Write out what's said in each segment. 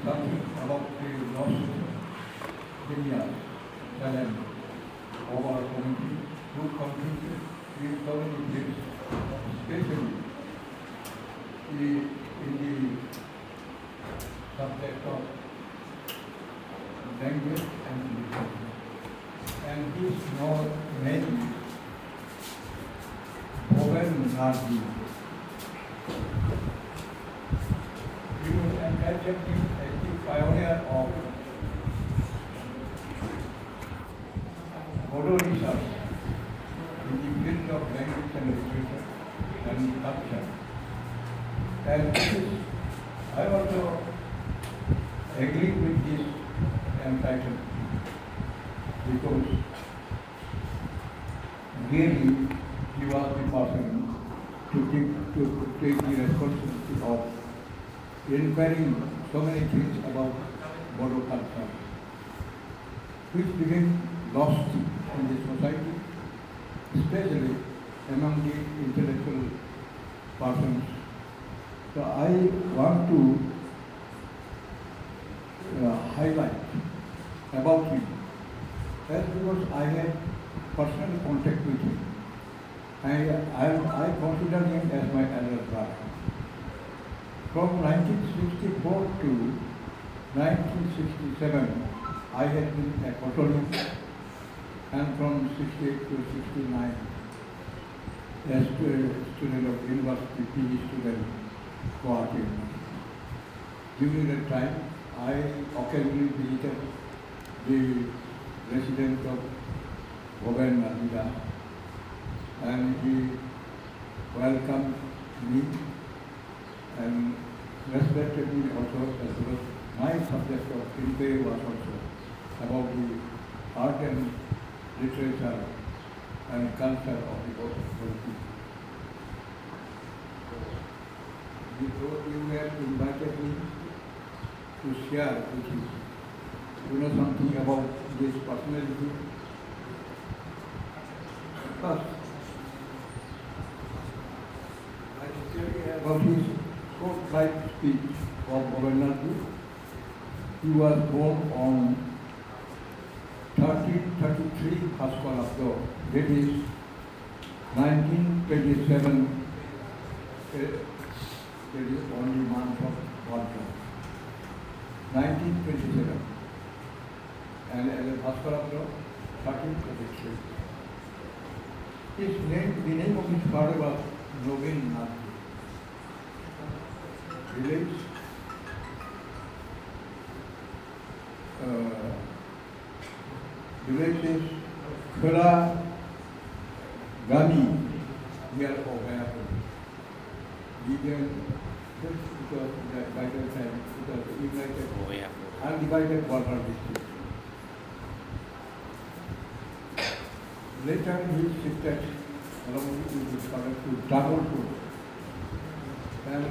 something about the lost Kenya talent of our community who contributed in so many fields, especially in the subject of language and literature. And his name is Bhoben Nardi. He was an active pioneer of Bodo research in the field of language and literature and culture. And I also agree with this entitled because really he was the person to take the responsibility of inquiring so many things about Bodo culture, which became lost in the society, especially among the intellectual persons. So I want to highlight about him. That's because I had personal contact with him. I consider him as my elder brother. From 1964 to 1967, I had been a Cotonou, and from 68 to 69, as a student of university, PG student, Guwahati. During that time, I occasionally visited the residence of Bhoben Nardi, and he welcomed me and respected me also, as well as my subject of inquiry was also about the art and literature and culture of the Bodo people. You have invited me to share with you. You know something about this personality? First, I will tell you about his short life speech of Bhoben Nardi. He was born on 1333 Bhaskar, that is 1927, that is only month of Bhaskar. 1927, and as a Bhaskar, 1333. The name of his father was Bhoben Nardi. Village is Khura Gami, near Ohio. Because by that time, it was united, undivided border district. Later, he shifted along with his father to Dabolpur, and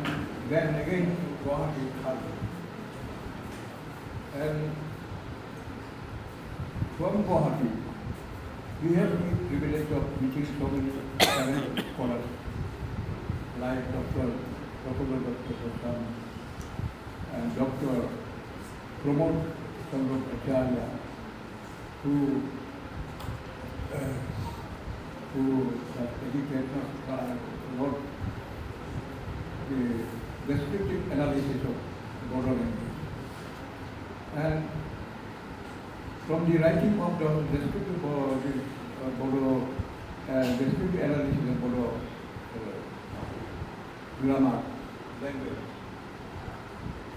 then again to Guwahati. And from Guwahati, we have the privilege of meeting so many talented scholars like Dr. Prasan and Dr. Pramod Chandra Acharya, who wrote the descriptive analysis of Bodo language. And from the writing of the descriptive descriptive analysis of Bodo grammar language,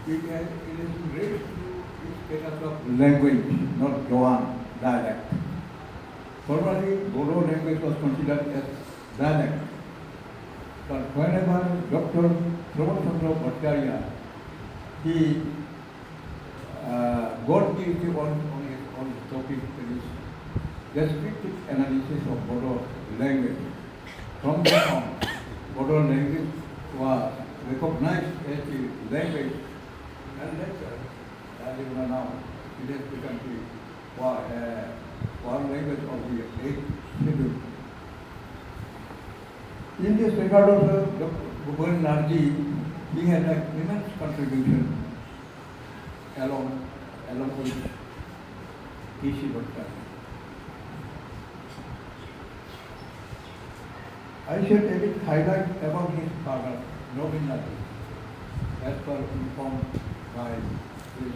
it is raised to its status of language, not Doan dialect. Formerly, Bodo language was considered as dialect, but whenever Dr. Pramod Chandra Acharya, he got the issue on his topic, that is descriptive analysis of Bodo language. From then on, Bodo language was recognized as the language, and later, as you know now, it has become the one language of the 8th schedule. In this regard of Bhoben Nardi, he had an immense contribution along with P.C. Bhattacharya. I should a bit highlight about his father, Nobin Nadi, as per informed by his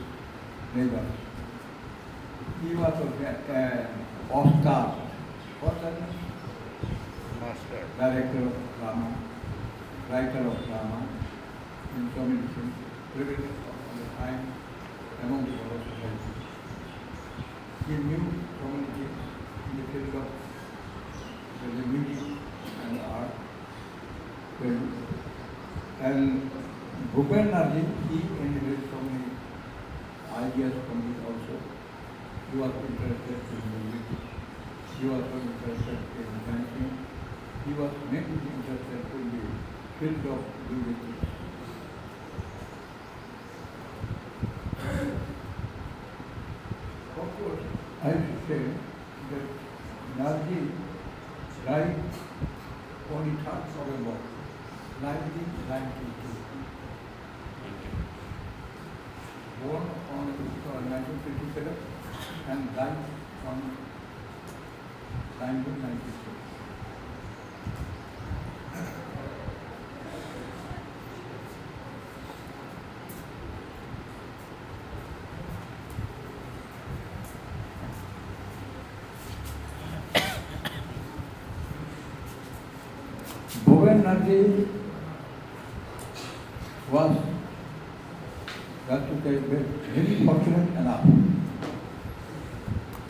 neighbors. He was an Oscar, what's that name? Master. Director of drama, writer of drama, in so many things, prevalent of the time among the Boro society. He knew so many things in the field of the music and art. And Bhupen Narji, he inherited so many ideas from me also. He was interested in music. He was also interested in dancing. He was mainly interested in the field of music. Of course, I should say that Narji died on the 3rd November 1992. Born on 1957 and died on 1996. Bhupen Narji was, that's to say, very fortunate enough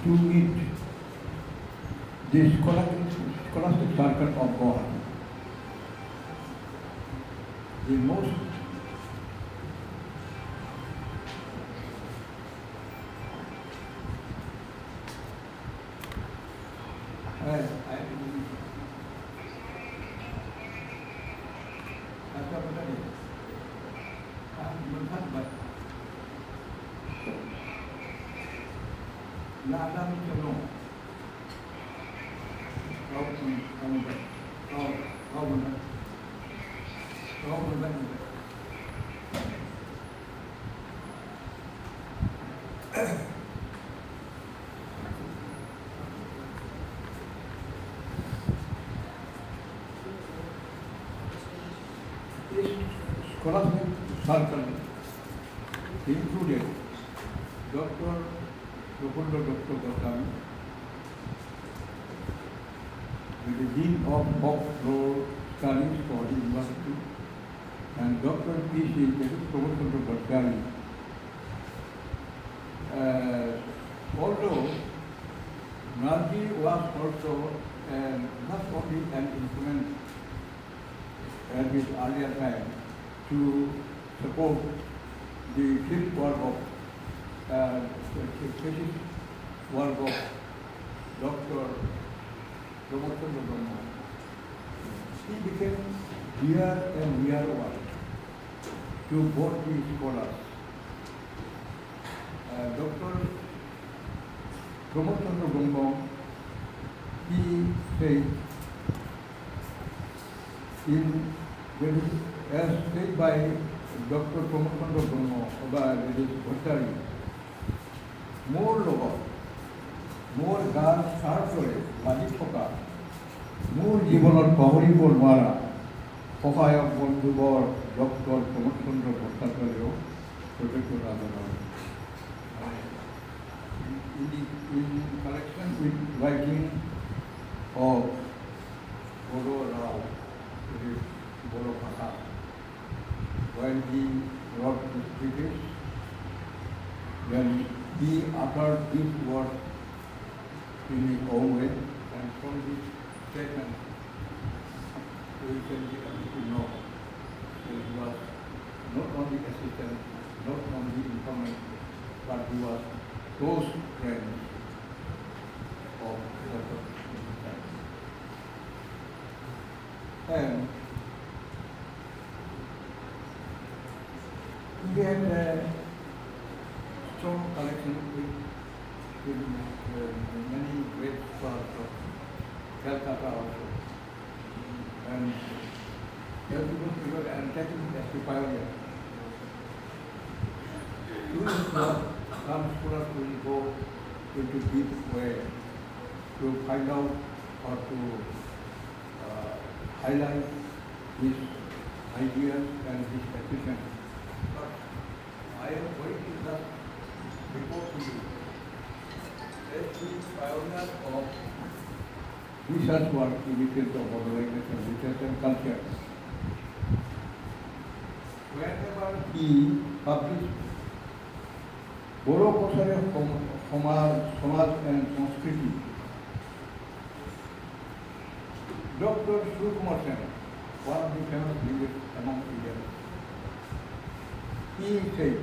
to meet the scholastic circle of God. The most this scholastic circle included Dr. Professor Dr. Goswami, the Dean of Law Studies for the University, and Dr. P.C. Professor Bhattacharya. Although Narji was also not only an instrument at his earlier time to support the field work of thesis work of Dr. Pramod Chandra Brahma. He became dear and dear one to both the scholars. Dr. Pramod Chandra Brahma, he said, as said by Dr. Pramod Chandra Brahma about his Bhattacharya, more lover, more গাছ সার করে বাজি থকা মোৰ জীৱনত পাহৰিব নোৱাৰা সহায়ক বন্ধুবৰ doctor Pramod চন্দ্ৰ ভট্টাচাৰ্যও কৃতজ্ঞতা জনালোঁ। In connection with writing of Boro Rao, Boro Bhasha, when he wrote this treatise, then he uttered these words in his own way, and from this statement we can know that he was not only assistant, not only informant, but he was close friend of Dr. And he had a strong connection with many great scholars of Calcutta also. And taking as the pioneer. He some scholars will go into deep way to find out or to highlight his ideas and his efficiency. But I am going to just report to you as the pioneer of research work in the field of modernization, research and culture. Whenever he published বড় প্রসারের সমাজ and সংস্কৃতি, Dr. Sukumar Sen, one of the famous linguists among Indians, he said,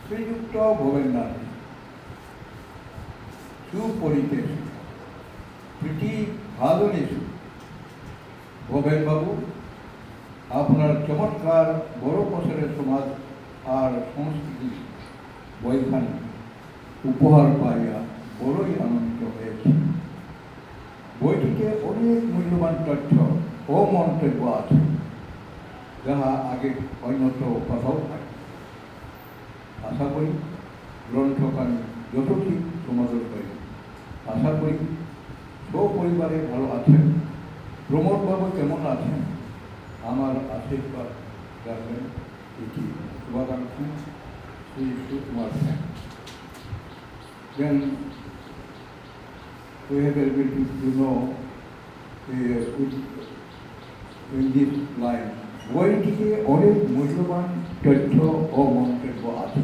শ্রীযুক্ত ভবেন্দ্রনাথ সুপরিতেশ প্রীতি ভাদনেশ ভবেন বাবু, আপনার চমৎকার বড় প্রসারের সমাজ আর সংস্কৃতি বইখানি উপহার পাইয়া বড়ই আনন্দিত হয়েছে। বইটিতে অনেক মূল্যবান তথ্য ও মন্তব্য আছে, যাহা আগে অন্যত্র কথাও থাকে। আশা করি গ্রন্থখানি যতটি সমাদর করে। আশা করি সপরিবারে ভালো আছেন। প্রমোদবাবু কেমন আছেন? আমার আশীর্বাদ রাখবেন। এটি শুভাকাঙ্ক্ষী শ্রী সুকুমার সেন। Then we have ability to know in this line, বইটিতে অনেক মূল্যবান তথ্য ও মন্তব্য আছে।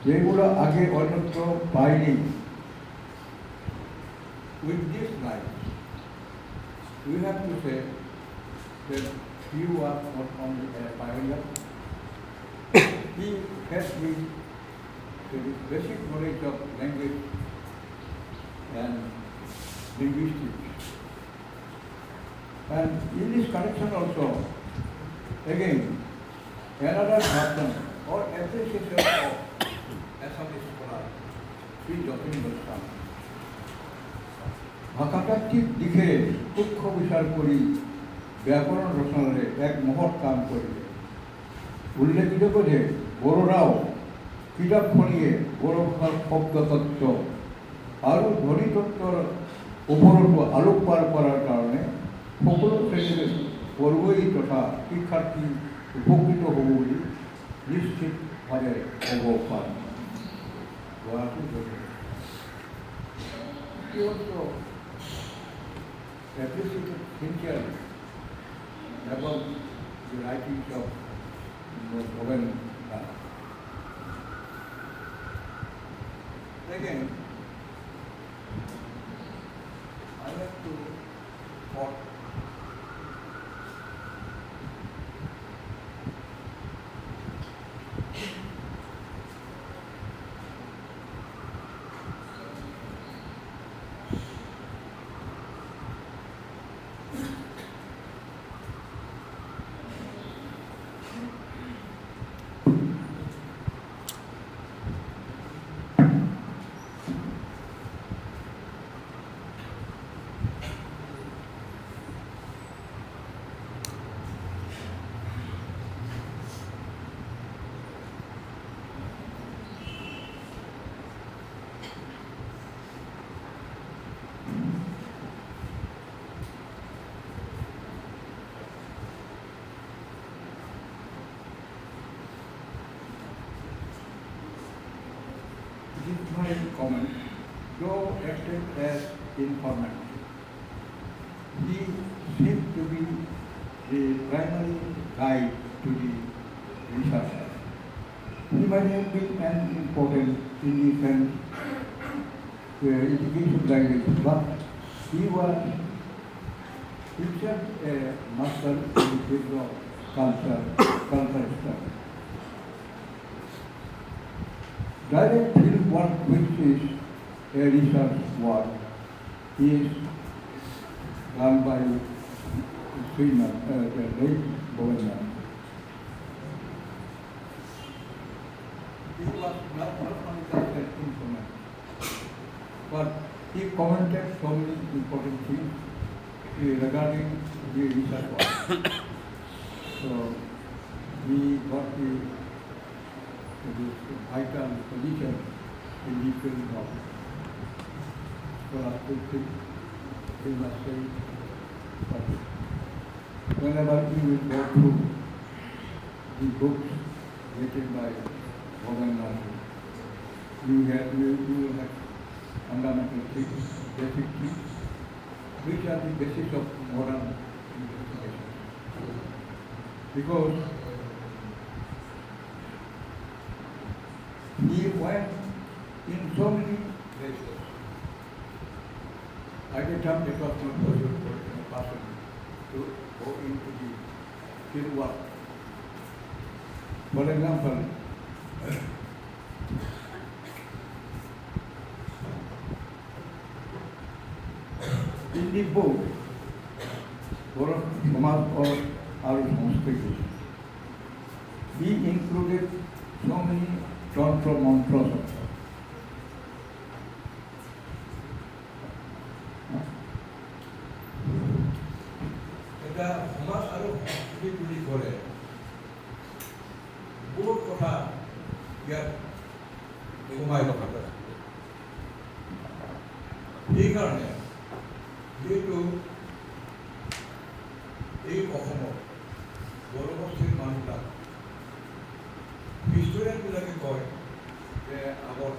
যেগুলো আগে অন্যত্র পাইনি। With this line, we have to say that he was not only a pioneer, he has with the basic knowledge of language and linguistics. And in this connection also, again, another person or appreciation of Assamese scholar, Sri Jatin Goswami. ভাষাতাত্ত্বিক দিকে সূক্ষ্ম বিচার করি ব্যাকরণ রচনারে এক মহৎ কাম করিলে। উল্লেখিত যে বড়রাও কিতাব খনিয়ে বড় ভাষার শব্দতত্ত্ব আৰু ধ্বনিতত্ত্বৰ ওপৰত আলোকপাত কৰাৰ কাৰণে সকলো শ্ৰেণীৰ বৰ্গই তথা শিক্ষাৰ্থী উপকৃত হ'ব বুলি নিশ্চিতভাৱে ক'ব পাৰোঁ। হোৱাটো appreciated sincerely about the writings of Bhavendra. Again, I have to quote This my comment, though acted as informant, he seemed to be the primary guide to the researcher. He might have been an important in the sense education language, but he was himself a master in the field of culture study. Direct field work, which is a research work, is done by Srinath, the late Bhavendra. He was not only just an informant, but he commented so many important things regarding the research work. So we got this vital position in the field of scholastic industry. But whenever you will go through the books written by Bhavan Nadu, you will have fundamental things, basic things, which are the basis of modern investigation. Because he went in so many places. At the time it was not possible for a person to go into the field work. For example, in the book, Gaurav Kumar or our Sanskrit, he included so many tantra mantras. এটা সমাজ আৰু সংস্কৃতি বুলি ক'লে বহুত কথা ইয়াত সোমাই থকা যায়। সেইকাৰণে যিহেতু এই অসমত জনগোষ্ঠীৰ মানুহবিলাক হিষ্টৰিয়ানবিলাকে কয় যে আগত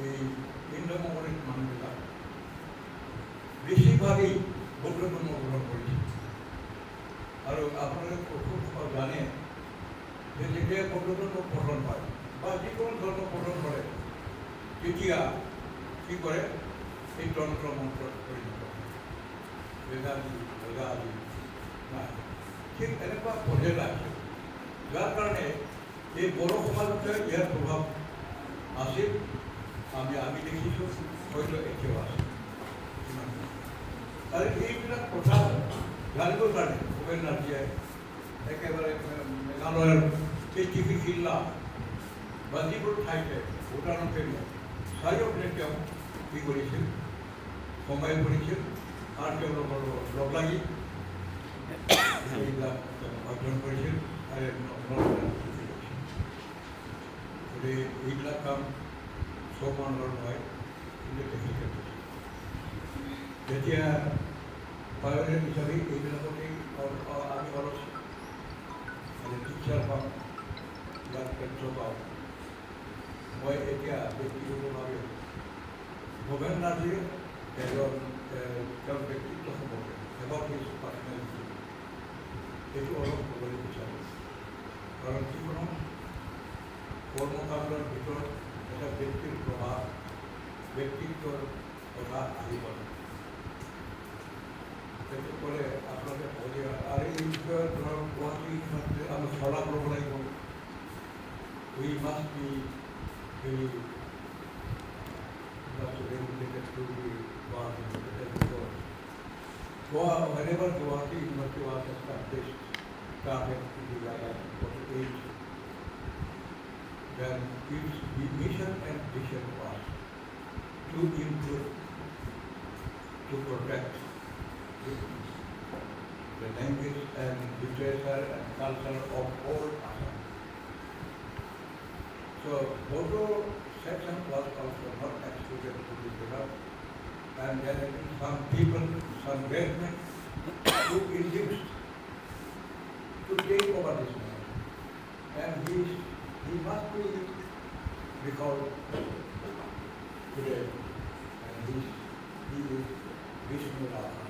এই ইণ্ডো-মংগোলিক মানুহবিলাক বেছিভাগেই বৌদ্ধ ধৰ্ম গ্ৰহণ কৰিছে। আৰু আপোনালোকে প্ৰথমসকল জানে যে যেতিয়া বৌদ্ধ ধৰ্ম পঠন হয় বা যিকোনো ধৰ্ম পঠন কৰে তেতিয়া কি কৰে এই তন্ত্ৰ মন্ত্ৰত পৰিণত হয়। বেদাদি বেদাদি নাই ঠিক এনেকুৱা পৰ্যায়ত আছে, যাৰ কাৰণে এই বড়ো সমাজতে ইয়াৰ প্ৰভাৱ আছিল। আমি দেখিছোঁ, হয়তো এতিয়াও আছে। আৰু এইবিলাক কথা জানিবৰ কাৰণে ভূপেন নাথজীয়ে একেবাৰে মেঘালয়ৰ এই টিভি জিলা বা যিবোৰ ঠাইতে ভূটানতে চাৰিওফালে তেওঁ কি কৰিছিল, সময় কৰিছিল আৰু তেওঁলোকৰ লগ লাগি এইবিলাক অধ্যয়ন কৰিছিল আৰু গতিকে এইবিলাক কাম চব মানুহৰ নহয়, কিন্তু তেখেতে যেতিয়া বায়'ডেট হিচাপে এইবিলাকতে আমি অলপ টিচাৰ পাওঁ, ইয়াত তথ্য পাওঁ। মই এতিয়া ব্যক্তিগতভাৱে ভূপেন নাথজীৰ এজন তেওঁৰ ব্যক্তিত্ব সম্পৰ্কে এবাৰ কিছু পাৰ্চনেলিটি এইটো অলপ ক'বলৈ বিচাৰোঁ। কাৰণ যিকোনো কৰ্মকাণ্ডৰ ভিতৰত এটা ব্যক্তিৰ প্ৰভাৱ, ব্যক্তিত্বৰ কথা আহি পৰে। সেইটো ক'লে আপোনালোকে ভাবি আৰু এই বিষয়ে ধৰক গুৱাহাটী ইউনিভাৰ্চিটি আমি চলা কৰিব লাগিব। We must be very regulated to the Guwahati University because whenever Guwahati University was established, started in the year 1948, then its mission and vision was to improve, to protect the language and literature and culture of all Assam. So Bodo section was also not excluded to be developed, and there have been some people, some greatmen who induced to take over this man, and he must be recalled today, and he is Vishnu Rama.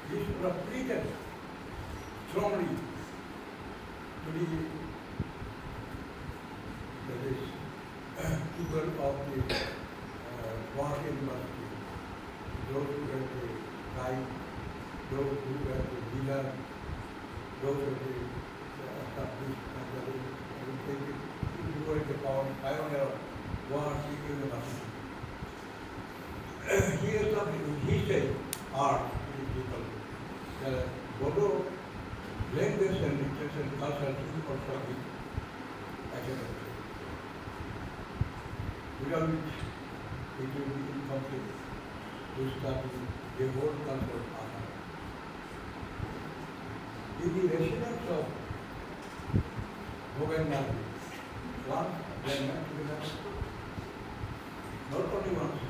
He should have pleaded strongly to the people of the Guwahati University, those who were the guide, those who were the leader, those who were the established who were the pioneer of Guwahati University. He established, he said, art to the people. Bodo language and literature and culture should also be academic. Without which it will be incomplete. to study the whole culture of Assam. In the residents of Bhogennath, once they met together, not only once,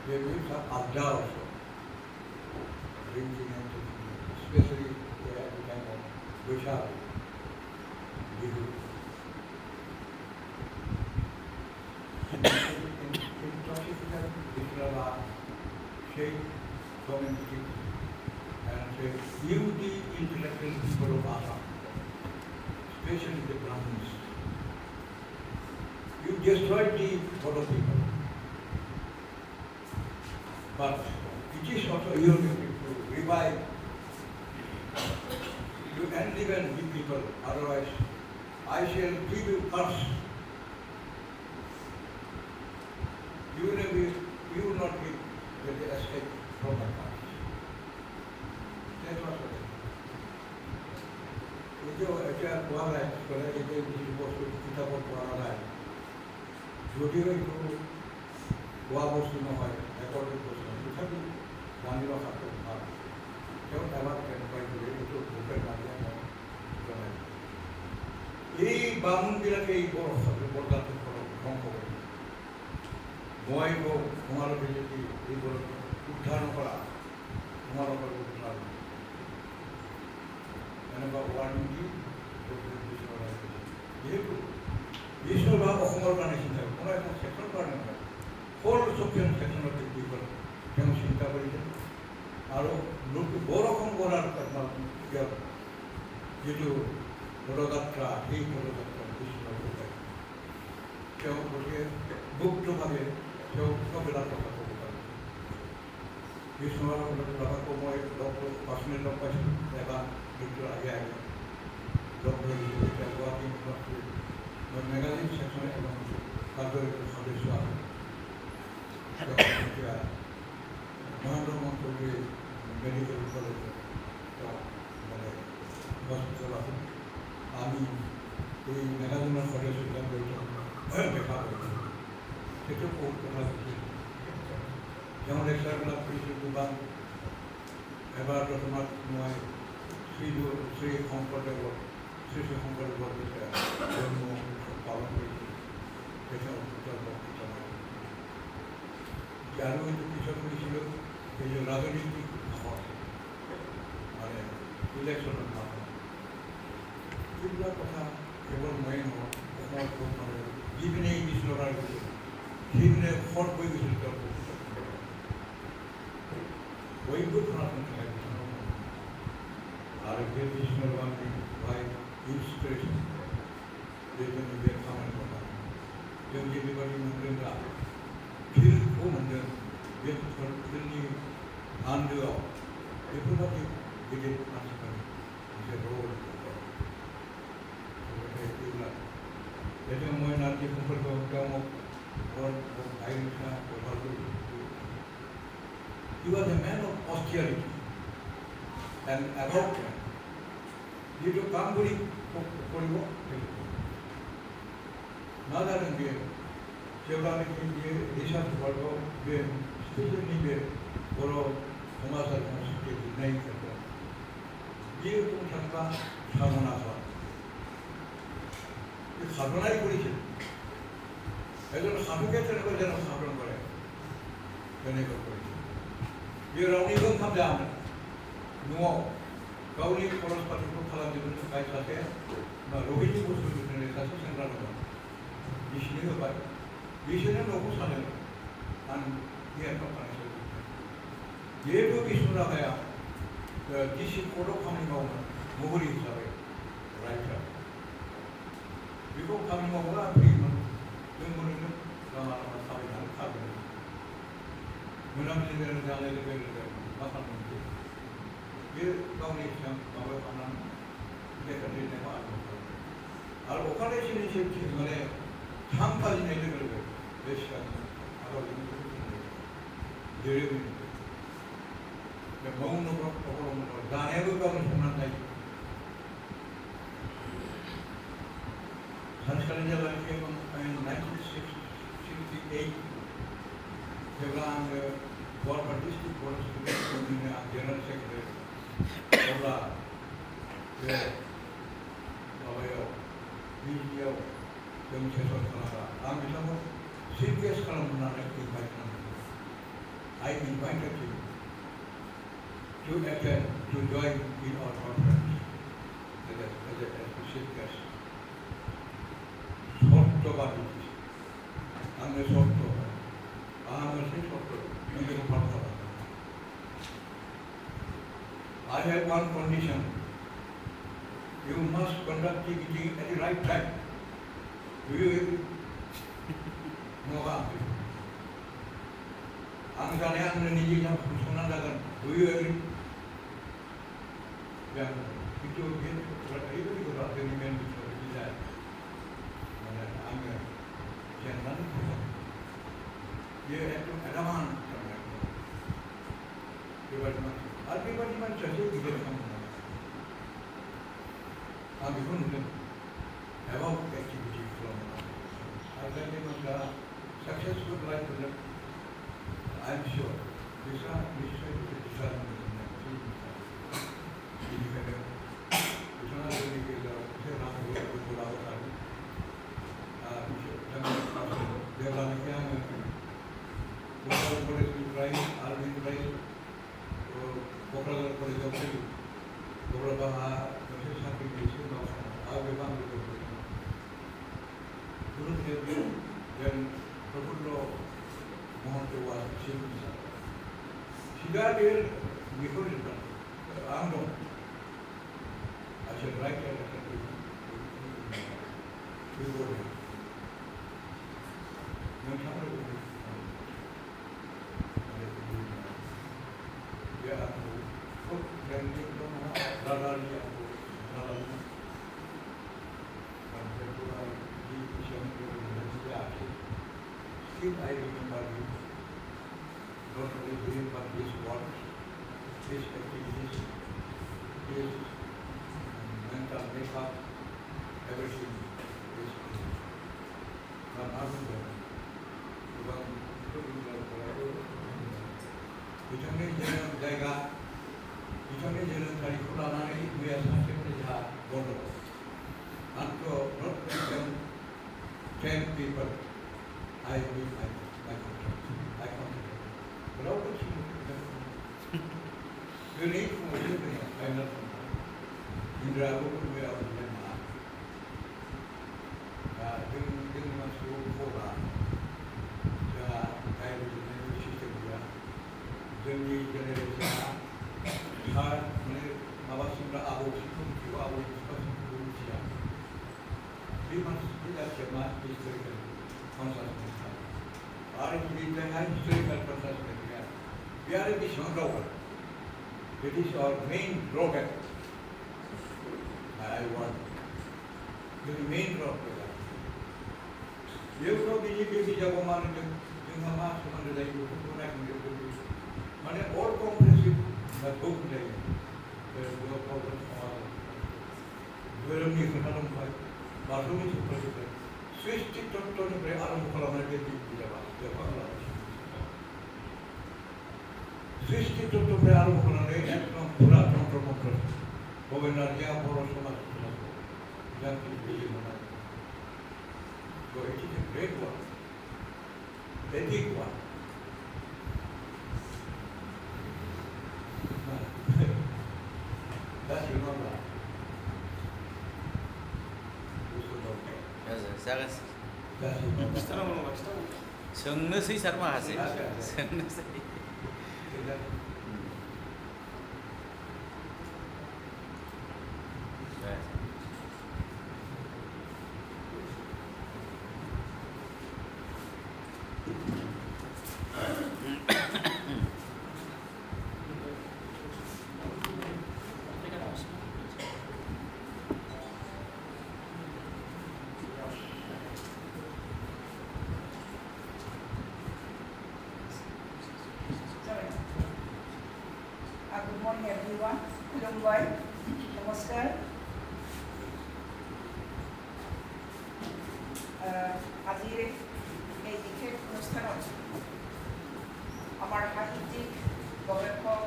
they made some adda also, drinking and taking, especially at the time of Vaishak, Bihu. Intoxicated Israel shape community and say, you the intellectual people of Assam, especially the Brahmins, you destroyed the Bodo people. But it is also your duty to revive, you enliven the people, otherwise I shall give you curse. You will not be get the escape from my curse. That was what এটা কোৱা নাই ক'লে এতিয়া কিছু বস্তু কিতাপত পঢ়া নাই যদিও এইটো কোৱা বস্তু নহয় ৰেকৰ্ডেড বস্তু তথাপিও জানি ৰখাটো ভাল তেওঁ এবাৰ কেনেকুৱা কৰি এইটো ভোকেৰ কাৰণে মই জনাই এই বামুণবিলাকে এই বৰদাটো ধ্বংস কৰে মই তোমালোকে যদি এইবোৰ উদ্ধাৰ নকৰা তোমালোকৰ উদ্ধাৰ এনেকুৱা ৱাৰ্ণিং দি যিহেতু বিশ্বৰ বা অসমৰ কাৰণে চিন্তা কৰে কোনো এখন ছেকশ্যন কাৰণে নহয় সকলো ছেকশ্যনত কি কৰে তেওঁ চিন্তা কৰিছে আৰু লোকটো বৰ অসম কৰাৰ ইয়াৰ যিটো পদযাত্ৰা সেই পদযাত্ৰা বিশ্বৰ তেওঁ গতিকে গুপ্তভাৱে তেওঁ চববিলাক কথা ক'ব পাৰে বিষ্ণুৰ কথাকো মই পাৰ্চনেলি লগ পাইছিলোঁ এবাৰ কিন্তু আগে লগ ধৰিছিলোঁ এতিয়া গুৱাহাটী ইউনিভাৰ্চিটিৰ মই মেগাজিন ছেকশ্যনে এজন কাৰ্যকৰী সদস্য আছোঁ এতিয়া মহেন্দ্ৰ মোহন চৌধুৰী মেডিকেল কলেজত তেওঁ মানে হস্পিটেল আছিল আমি এই মেগাজিনৰ সদস্যবিলাক দেখা পাইছিলোঁ সেইটো বহুত কথা কৈছিল তেওঁ লেকচাৰবিলাক কৰিছিল দুবাৰ এবাৰ তোমাক মই শ্ৰী শংকৰদেৱৰ যেতিয়া জন্ম পালন কৰিছিল তেতিয়া উত্তৰ বক্তৃতা আৰু এইটো পিছত কৰিছিলোঁ এই যে ৰাজনীতিক ভাষণ মানে ইলেকশ্যনৰ ভাষণ এইবিলাক কথা কেৱল ময়ে নহয় অসমৰ বহুত মানুহে যিপিনে এই বিষ্ণুৰাৰ গৈছিল সেইপিনে ফট হৈ গৈছিল তেওঁৰ বৈদ্যুত সনাতন আৰু সেই বিষ্ণুৰ বান্ধি ভাই ইনস্পিৰেশ্যন যেহেতু নিজের খামার কথা जों जेरैबायदि मोनदोंब्ला फिल्डखौ मोनदों बे फिल्डनि आन्दोआव बेफोरबायदि गिदिर मानसिफोरनि मोनसे रल मैं नारजि फुलफोरखौ He was a man of austerity and about যিটো কাম কৰিব नाजादों बे जेब्लानोखि बे रिसार्च वर्ल्डआव बे स्पेसियलि बे बर' समाजारि संस्कृति लिरनाय खेत्रआव बियो बुंनो थाङोब्ला साधना बे साधनाय করেছিল একজন সাধকের যেরকম যেন সাধন করে তেনেকৈ করেছিল बियो रावनिबो ओंखाम जायामोन न'आव गावनि खरस पातिखौ खालामजोबनो थाखाय सासे रहिणी बसुमतारी सासे सेंग्रा दंमोन बिसोरनो होबाय बिसोरनो न'खौ सानोमोन आं गियानआव थानायसै जिहेतु बिष्णु राभाया डिसि कर्टआव खामानि मावोमोन महरी हिसाबै राइटार बेखौ खामानि मावोब्ला फैयोमोन जों मोनोमोन लामा लामा थाबायनानै खाबोनो मोनाबिलि जानाय लोगो लोगो मा खालामनो बे गावनि माबायाव थांनानै लेखा लिरनायखौ आरम्भ खालामो आरो अखानायसिनि माने थाम फालिनाय लोगो लोगो बे सिगांनो लिरोमोन बे मौन अबलम्बन जानायाबो गावनो संनानै जायो सानसेखालि जेब्लानोखि 1968 जेब्ला आङो बर' स्टुडेन्ट इउनियननि आं जेनेरेल सेक्रेटारि अब्ला बे माबायाव बिजियाव जों सेसन खालामबा आं बिथांखौ चिफ गेस्ट खालामनानै इनभाइट खालामदों I invited him to attend to join in our conference as a chief guest শর্ত বানিয়েছি আমি শর্ত আমার সেই শর্ত নিজেকে পালন করা I have one condition. You must conduct the meeting at the right time. Do you agree? No answer. আমি জানি আপনি নিজেই শোনা যাবেন। Do you agree? কিন্তু এইগুলি কথা আপনি মেন বিষয় যায় মানে আমি জানি যে একটু অ্যাডামান everybody might judge it with their own mind. I'm going to about activity from I tell you a successful life for them. I'm sure this is a design independent. It's not really good. They're not going to put out they're not going to right. Kokalar for example, Korabaha, Mrs. Happy Nation of Avivan, Guru Devi, then Profundo Monte was Shimsa. She got here before it. I know. I should write her at the Still I remember you, not only doing but this work, this activities, this mental makeup, everything is not other बिथांनि जोनोम जायगा बिथांनि जोनोम तारिखखौ लानानै मैया सानसेनि जोंहा बन्द' आंथ' नट present 10 people I will my contract. I contract. But how could you you need to live in a final Indra would be out of the man. Didn't want to go for that. I was in the system here. Journey generation. Hard, Mavasimra Abu, Abu, we must be that historical consciousness. Or it is the historical consciousness. We are in this over. It is our main drawback. I want the main drawback. You know, BJP is a woman in the mass under the money all comprehensive, but book day. There is no problem for all. Where only for Hanum Pai, Barumi to President. Swiss TikTok Tony Bray Aram Colombian Swiss TikTok to Bray Aram Colombian and from Pura from Governaria Borosoma. That is really one. So it is a great one, a big one. That's your number. जागोन That's your number. सोंनोसै सार माखासे सोंनोसै Good morning everyone. Khulumbai. Namaskar. আজিৰ এই বিশেষ অনুষ্ঠানত আমাৰ সাহিত্যিক গৱেষক,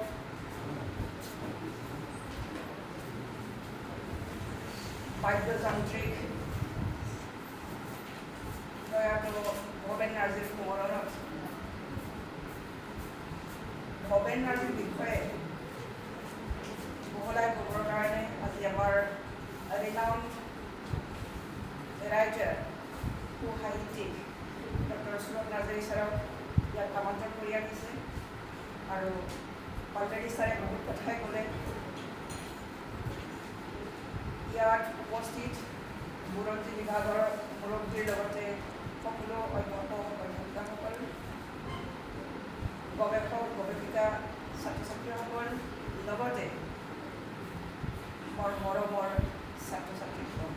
বাদ্যযান্ত্ৰিক প্ৰয়াত ভৱেন নাৰ্জীৰ সোঁৱৰণত ভৱেন নাৰ্জীৰ বিষয়ে বহলাই ক'বৰ কাৰণে আজি আমাৰ ৰিনাউণ্ড ৰাইটাৰ সু-সাহিত্যিক ডক্টৰ সুৰত নাৰ্জাৰী ছাৰক ইয়াত আমন্ত্ৰণ কৰি আনিছে আৰু অলৰেডি ছাৰে বহুত কথাই ক'লে। ইয়াত উপস্থিত বুৰঞ্জী বিভাগৰ মুৰব্বীৰ লগতে সকলো অধ্যাপক অধ্যাপিকাসকল, গৱেষক গৱেষিকা, ছাত্ৰ ছাত্ৰীসকল, লগতে মোৰ মৰমৰ ছাত্ৰ ছাত্ৰীসকল,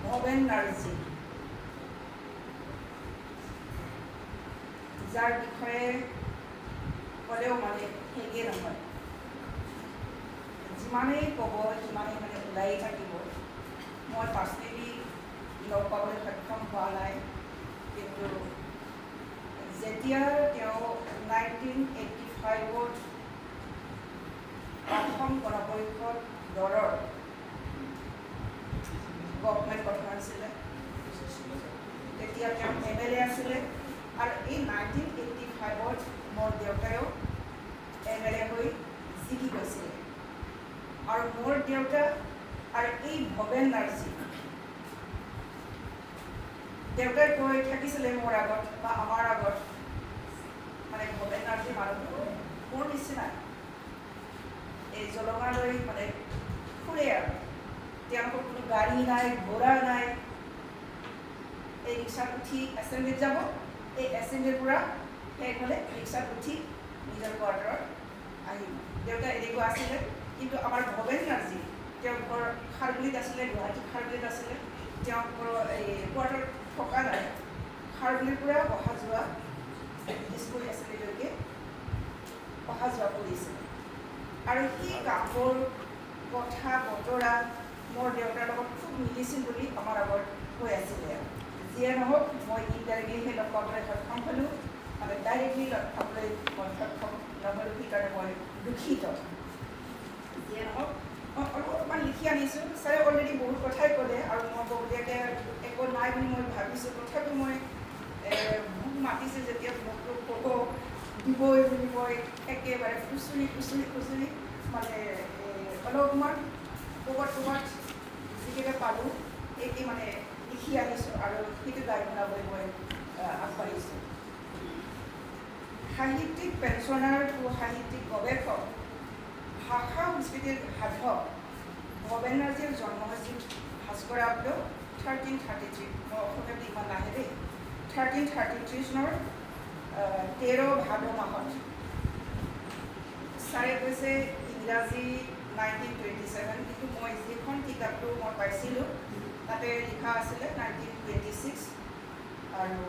ভৱেন নাৰ্জী যাৰ বিষয়ে ক'লেও মানে শেষেই নহয়। যিমানেই ক'ব সিমানেই মানে ওলাই থাকিব। মই পাৰ্চনেলি লগ পাবলৈ সক্ষম হোৱা নাই, কিন্তু যেতিয়া তেওঁ 1985ত অসম গণ পৰিষদ দলৰ গভৰ্ণমেণ্ট গঠন হৈছিলে, তেতিয়া তেওঁ MLA আছিলে আৰু এই 1985ত মোৰ দেউতায়েও MLA হৈ জিকি গৈছিলে। আৰু মোৰ দেউতা আৰু এই ভৱেন নাৰ্জী, দেউতাই কৈ থাকিছিলে মোৰ আগত বা আমাৰ আগত, মানে ভৱেন নাৰ্জী মানুহটো মোৰ নিচিনা, এই জলঙালৈ মানে ফুৰে আৰু তেওঁলোকৰ কোনো গাড়ী নাই, ঘোঁৰা নাই। এই ৰিক্সাত উঠি এছেম্বলিত যাব, এই এছেম্বলিৰ পৰা শেষ হ'লে ৰিক্সাত উঠি নিজৰ কোৱাৰ্টাৰত আহিব। দেউতা এনেকুৱা আছিলে। কিন্তু আমাৰ ভৱেন নাৰ্জী, তেওঁৰ ঘৰ খাৰগুলিত আছিলে, গুৱাহাটী খাৰগুলিত আছিলে। তেওঁ এই কোৱাৰ্টাৰত থকা নাই, খাৰগুলিৰ পৰা অহা যোৱা স্কুল এছেম্বলিলৈকে অহা যোৱা কৰিছিলে। আৰু সেই কামবোৰ কথা বতৰা মোৰ দেউতাৰ লগত খুব মিলিছিল বুলি আমাৰ আগত কৈ আছিলে। যিয়ে নহওক, মই ইনডাইৰেক্টলি লগ পাবলৈ সক্ষম হ'লোঁ, মানে ডাইৰেক্টলি লগ পাবলৈ মই সক্ষম নহ'লোঁ, সেইকাৰণে মই দুখিত। যিয়ে নহওক, মই অলপমান লিখি আনিছোঁ। ছাৰে অলৰেডি বহুত কথাই ক'লে আৰু মই বহলীয়াকৈ একো নাই বুলি মই ভাবিছোঁ। তথাপিও মই মোক মাতিছে যেতিয়া মোকতো ক'ব দিবই বুলি মই একেবাৰে খুচৰি মানে অলপমান ক'ৰবাত যিকেইটা পালোঁ এই মানে লিখি আনিছোঁ আৰু সেইটো গাই শুনাবলৈ মই আগবাঢ়িছোঁ। সাহিত্যিক পেঞ্চনাৰ, সু-সাহিত্যিক গৱেষক, ভাষা সংস্কৃতিৰ সাধক ভৱেন নাৰ্জীৰ জন্ম হৈছিল ভাস্কৰাব্দ 1333। মই অসমীয়াত ইমান নাহে দেই। 1333 চনৰ 13 ভাদ মাহত। ছাৰে কৈছে ইংৰাজী 1927, কিন্তু মই যিখন কিতাপটো মই পাইছিলোঁ তাতে লিখা আছিলে 1926। আৰু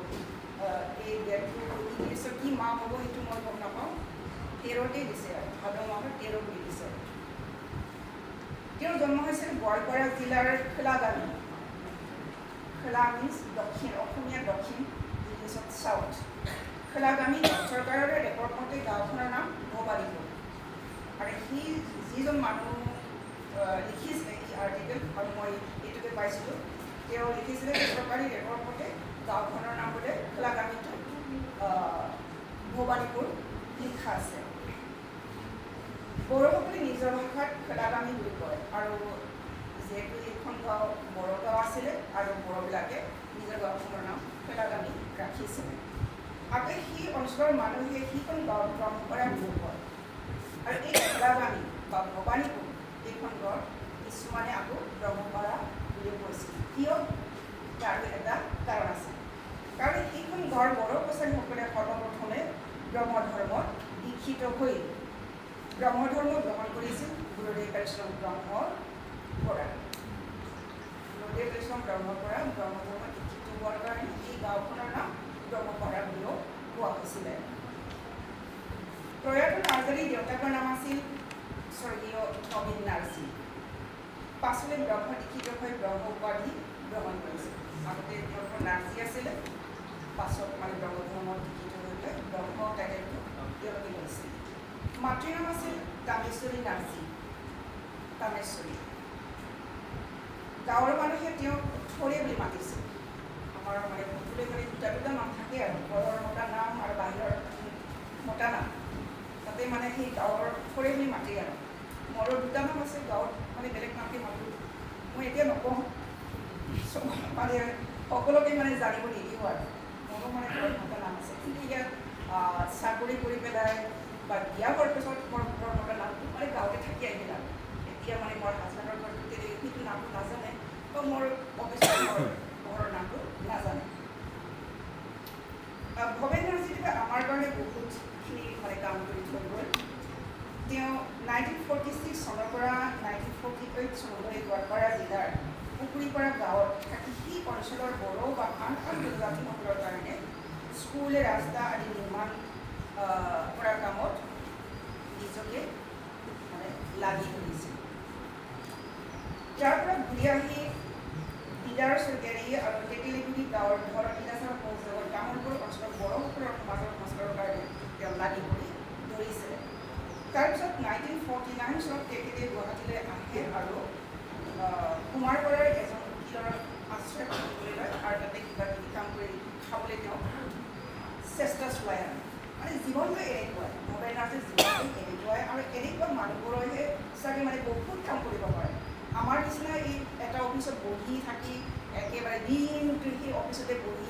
এই ডেটটো ইংলিছত কি মাহ হ'ব সেইটো মই গম নাপাওঁ। 13তেই দিছে আৰু ভাদ মাহৰ 13 বুলি দিছে। তেওঁৰ জন্ম হৈছিল গোৱালপাৰা জিলাৰ খোলাগামী। খোলা মিন্স দক্ষিণ, অসমীয়া দক্ষিণ, ইংলিছত চাউথ। খোলাগামী চৰকাৰৰে ৰেকৰ্ড মতে গাঁওখনৰ নাম ভবাৰীপুৰ। আৰু সি যিজন মানুহ লিখিছিলে এই আৰ্টিকেল, আৰু মই এইটোকে পাইছিলোঁ, তেওঁ লিখিছিলে চৰকাৰী ৰেকৰ্ড মতে গাঁওখনৰ নাম বোলে খোলাগামীটো ভবাৰীপুৰ লিখা আছে। বড়োসকলে নিজৰ ভাষাত খোলাগামী বুলি কয়, আৰু যিহেতু এইখন গাঁও বড়ো গাঁও আছিলে আৰু বড়োবিলাকে নিজৰ গাঁওখনৰ নাম খোলাগামী ৰাখিছিলে। আকৌ সেই অঞ্চলৰ মানুহে সেইখন গাঁও ব্ৰহ্মপাৰা বুলি কয়। আৰু এই খোলাগামী বা ভবানীপুৰ এইখন গাঁৱৰ কিছুমানে আকৌ ব্ৰহ্মপাৰা বুলি কৈছিল। কিয়? তাৰ এটা কাৰণ আছে। কাৰণ সেইখন গাঁৱৰ বড়ো কছাৰীসকলে সৰ্বপ্ৰথমে ব্ৰহ্ম ধৰ্মত দীক্ষিত হৈ ব্ৰহ্ম ধৰ্ম গ্ৰহণ কৰিছিল গুৰুদেৱ বৈষ্ণৱ ব্ৰহ্মৰ পৰা। গুৰুদেৱ বৈষ্ণৱ ব্ৰহ্মৰ পৰা ব্ৰহ্ম ধৰ্মত দীক্ষিত হোৱাৰ কাৰণে এই গাঁওখনৰ নাম ব্ৰহ্মপাৰা বুলিও কোৱা হৈছিলে। প্ৰয়াত নাৰ্জাৰীৰ দেউতাকৰ নাম আছিল স্বৰ্গীয় ভৱেন নাৰ্জী। পাছলৈ ব্ৰহ্ম দীক্ষিত হৈ ব্ৰহ্ম উপাধি গ্ৰহণ কৰিছিল। আগতে তেওঁলোকৰ নাৰ্জী আছিলে, পাছত মানে ব্ৰহ্ম ধৰ্মত দীক্ষিত হৈ পেলাই ব্ৰহ্ম টাইটেলটো মাতৃৰ নাম আছিল কামেশ্বৰী নাৰ্জী। কামেশ্বৰী গাঁৱৰ মানুহে তেওঁক থৰে বুলি মাতিছিল। আমাৰ মানে সকলোৱে মানে দুটা নাম থাকে আৰু ঘৰৰ মতা নাম আৰু বাহিৰৰ মতা নাম, তাতে মানে সেই গাঁৱৰ থৰে বুলি মাতে আৰু। মোৰো দুটা নাম আছে গাঁৱত, মানে বেলেগ নামকে মাতোঁ। মই এতিয়া নকওঁ, মানে সকলোকে মানে জানিব নিদিওঁ আৰু। মোৰো মানে ঘৰত মতা নাম আছে, কিন্তু ইয়াত চাকৰি কৰি পেলাই বা বিয়া হোৱাৰ পিছত মোৰ ঘৰৰ মতা নামটো মানে গাঁৱতে থাকি আহিল আৰু। এতিয়া মানে মোৰ হাজবেণ্ডৰ ঘৰটো সেইটো নামটো নাজানে, তো মোৰ অফিচৰ ঘৰৰ নামটো নাজানে। ভৱেন নাৰ্জীদেৱে আমাৰ কাৰণে বহুতখিনি মানে কাম কৰি থৈ গ'ল। তেওঁ 1946 চনৰ পৰা 1948 চনলৈ গোৱালপাৰা জিলাৰ পুখুৰীপাৰা গাঁৱত থাকি সেই অঞ্চলৰ বড়ো বা আন জনজাতিসকলৰ কাৰণে স্কুল, ৰাস্তা আদি নিৰ্মাণ কৰা কামত নিজকে মানে লাগি ধৰিছিল। তাৰ পৰা ঘূৰি আহি ইদাৰ চৰকাৰী আৰু টেকেলিগুৰি গাঁৱৰ ঘৰৰ পৌৰসভাৰ তামোলপুৰ অঞ্চলৰ বড়োসকলৰ সমাজৰ সংস্কাৰৰ কাৰণে তেওঁ লাগি ধৰি ধৰিছিলে। তাৰপিছত 1949 চনত তেখেতে গুৱাহাটীলৈ আহে আৰু কুমাৰপাৰাৰ এজন উকিলৰ আশ্ৰয় কৰিবলৈ লয় আৰু তাতে কিবা কিবি কাম কৰি খাবলৈ তেওঁ চেষ্টা চলাই আনে। মানে জীৱনটো এনেকুৱাই, ভৱেন নাৰ্জীৰ জীৱনটো এনেকুৱাই, আৰু এনেকুৱা মানুহবোৰৰহে চাগে মানে বহুত কাম কৰিব পাৰে। আমাৰ নিচিনা এই এটা অফিচত বহি থাকি একেবাৰে দিনটো সেই অফিচতে বহি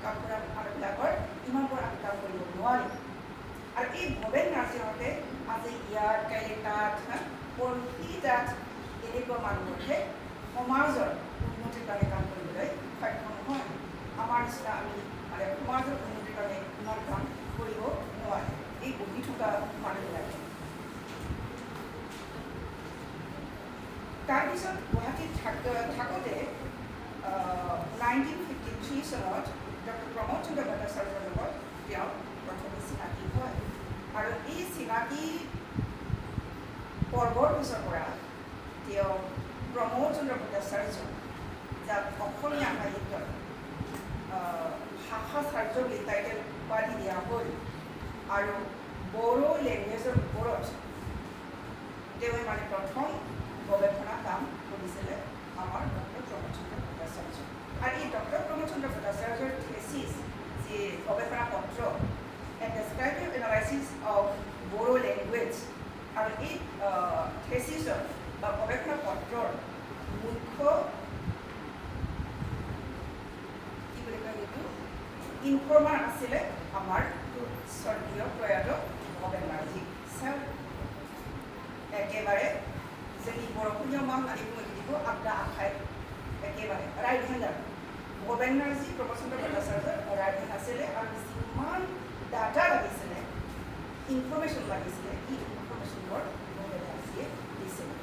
কাম কৰা মানুহবিলাকৰ ইমানবোৰ আমি কাম কৰিব নোৱাৰিম। আৰু এই ভৱেন নাৰ্জীহঁতে আজি ইয়াত, কাইলৈ তাত, পৰহি তাত, এনেকুৱা মানুহহে সমাজৰ উন্নতিৰ কাৰণে কাম কৰিবলৈ সক্ষম নহয়। আমাৰ নিচিনা আমি মানে সমাজৰ উন্নতিৰ কাৰণে ইমান কাম কৰিব নোৱাৰে এই বহি থকা মানুহবিলাকে। তাৰপিছত গুৱাহাটীত থাকোঁতে 1953 চনত ডক্টৰ প্ৰমোদ চন্দ্ৰ ভট্টাচাৰ্যৰ লগত তেওঁ প্ৰথমে চিনাকি হয়। আৰু এই চিনাকি পৰ্বৰ পিছৰ পৰা তেওঁ প্ৰমোদ চন্দ্ৰ ভট্টাচাৰ্য, যাক অসমীয়া সাহিত্যত ভাষাচাৰ্য বুলি টাইটেল উপাধি দিয়া হ'ল, আৰু বড়ো লেংগুৱেজৰ ওপৰত তেওঁ মানে প্ৰথম গৱেষণা কাম কৰিছিলে আমাৰ ডক্টৰ প্ৰমোদ চন্দ্ৰ ভট্টাচাৰ্য। আৰু এই ডক্টৰ প্ৰমোদ চন্দ্ৰ ভট্টাচাৰ্যৰ থেচিছ, যি গৱেষণা পত্ৰ এ ডেছক্ৰাইবটিভ এনালাইচিছ অফ বড়ো লেংগুৱেজ, আৰু এই থেচিছৰ বা গৱেষণা পত্ৰৰ মুখ্য কি বুলি কয় এইটো ইনফৰ্মাৰ আছিলে আমাৰ স্বৰ্গীয় প্ৰয়াত ভৱেন নাৰ্জী ছাৰ। একেবাৰে যদি বৰষুণীয় মাহ আদি কৈ দিব আড্ডা আখাই একেবাৰে ৰাইট হেণ্ডাৰ ভৱেন নাৰ্জী প্ৰমোদ চন্দ্ৰ ভট্টাচাৰ্যৰ ৰাইট হেণ্ড আছিলে। আৰু যিমান ডাটা লাগিছিলে, ইনফৰ্মেশ্যন লাগিছিলে, এই ইনফৰ্মেশ্যনবোৰ ভৱেন নাৰ্জীয়ে দিছিলে।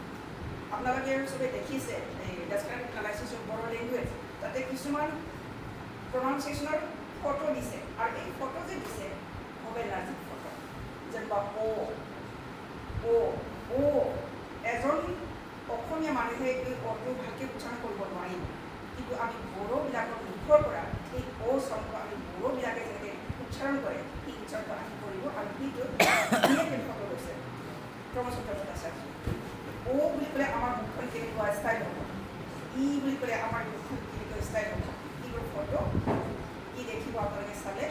আপোনালোকে চবেই দেখিছে এই ডেছক্ৰাইবটিভ এনালাইচিছ অফ বড়ো লেংগুৱেজ, তাতে কিছুমান প্ৰনাউন্সিয়েশ্যনৰ ফটো দিছে, আৰু এই ফটো যে দিছে ভৱেন নাৰ্জীৰ ফটো, যেনিবা এজন অসমীয়া মানুহে এই অটো ভালকৈ উচ্চাৰণ কৰিব নোৱাৰিব, কিন্তু আমি বড়োবিলাকৰ মুখৰ পৰা এই চনটো আমি বড়োবিলাকে যেনেকৈ উচ্চাৰণ কৰে সেই উচ্চাৰণটো আমি কৰিব। আৰু সেইটো ধুনীয়াকৈ ফটো লৈছে প্ৰমোদ চন্দ্ৰ ভট্টাচাৰ্য। বুলি ক'লে আমাৰ মুখখন কেনেকুৱা ষ্টাইল হ'ব, ই বুলি ক'লে আমাৰ মুখখন কেনেকুৱা ষ্টাইল হ'ব, এইবোৰ ফটো ই দেখিব আপোনালোকে চালে।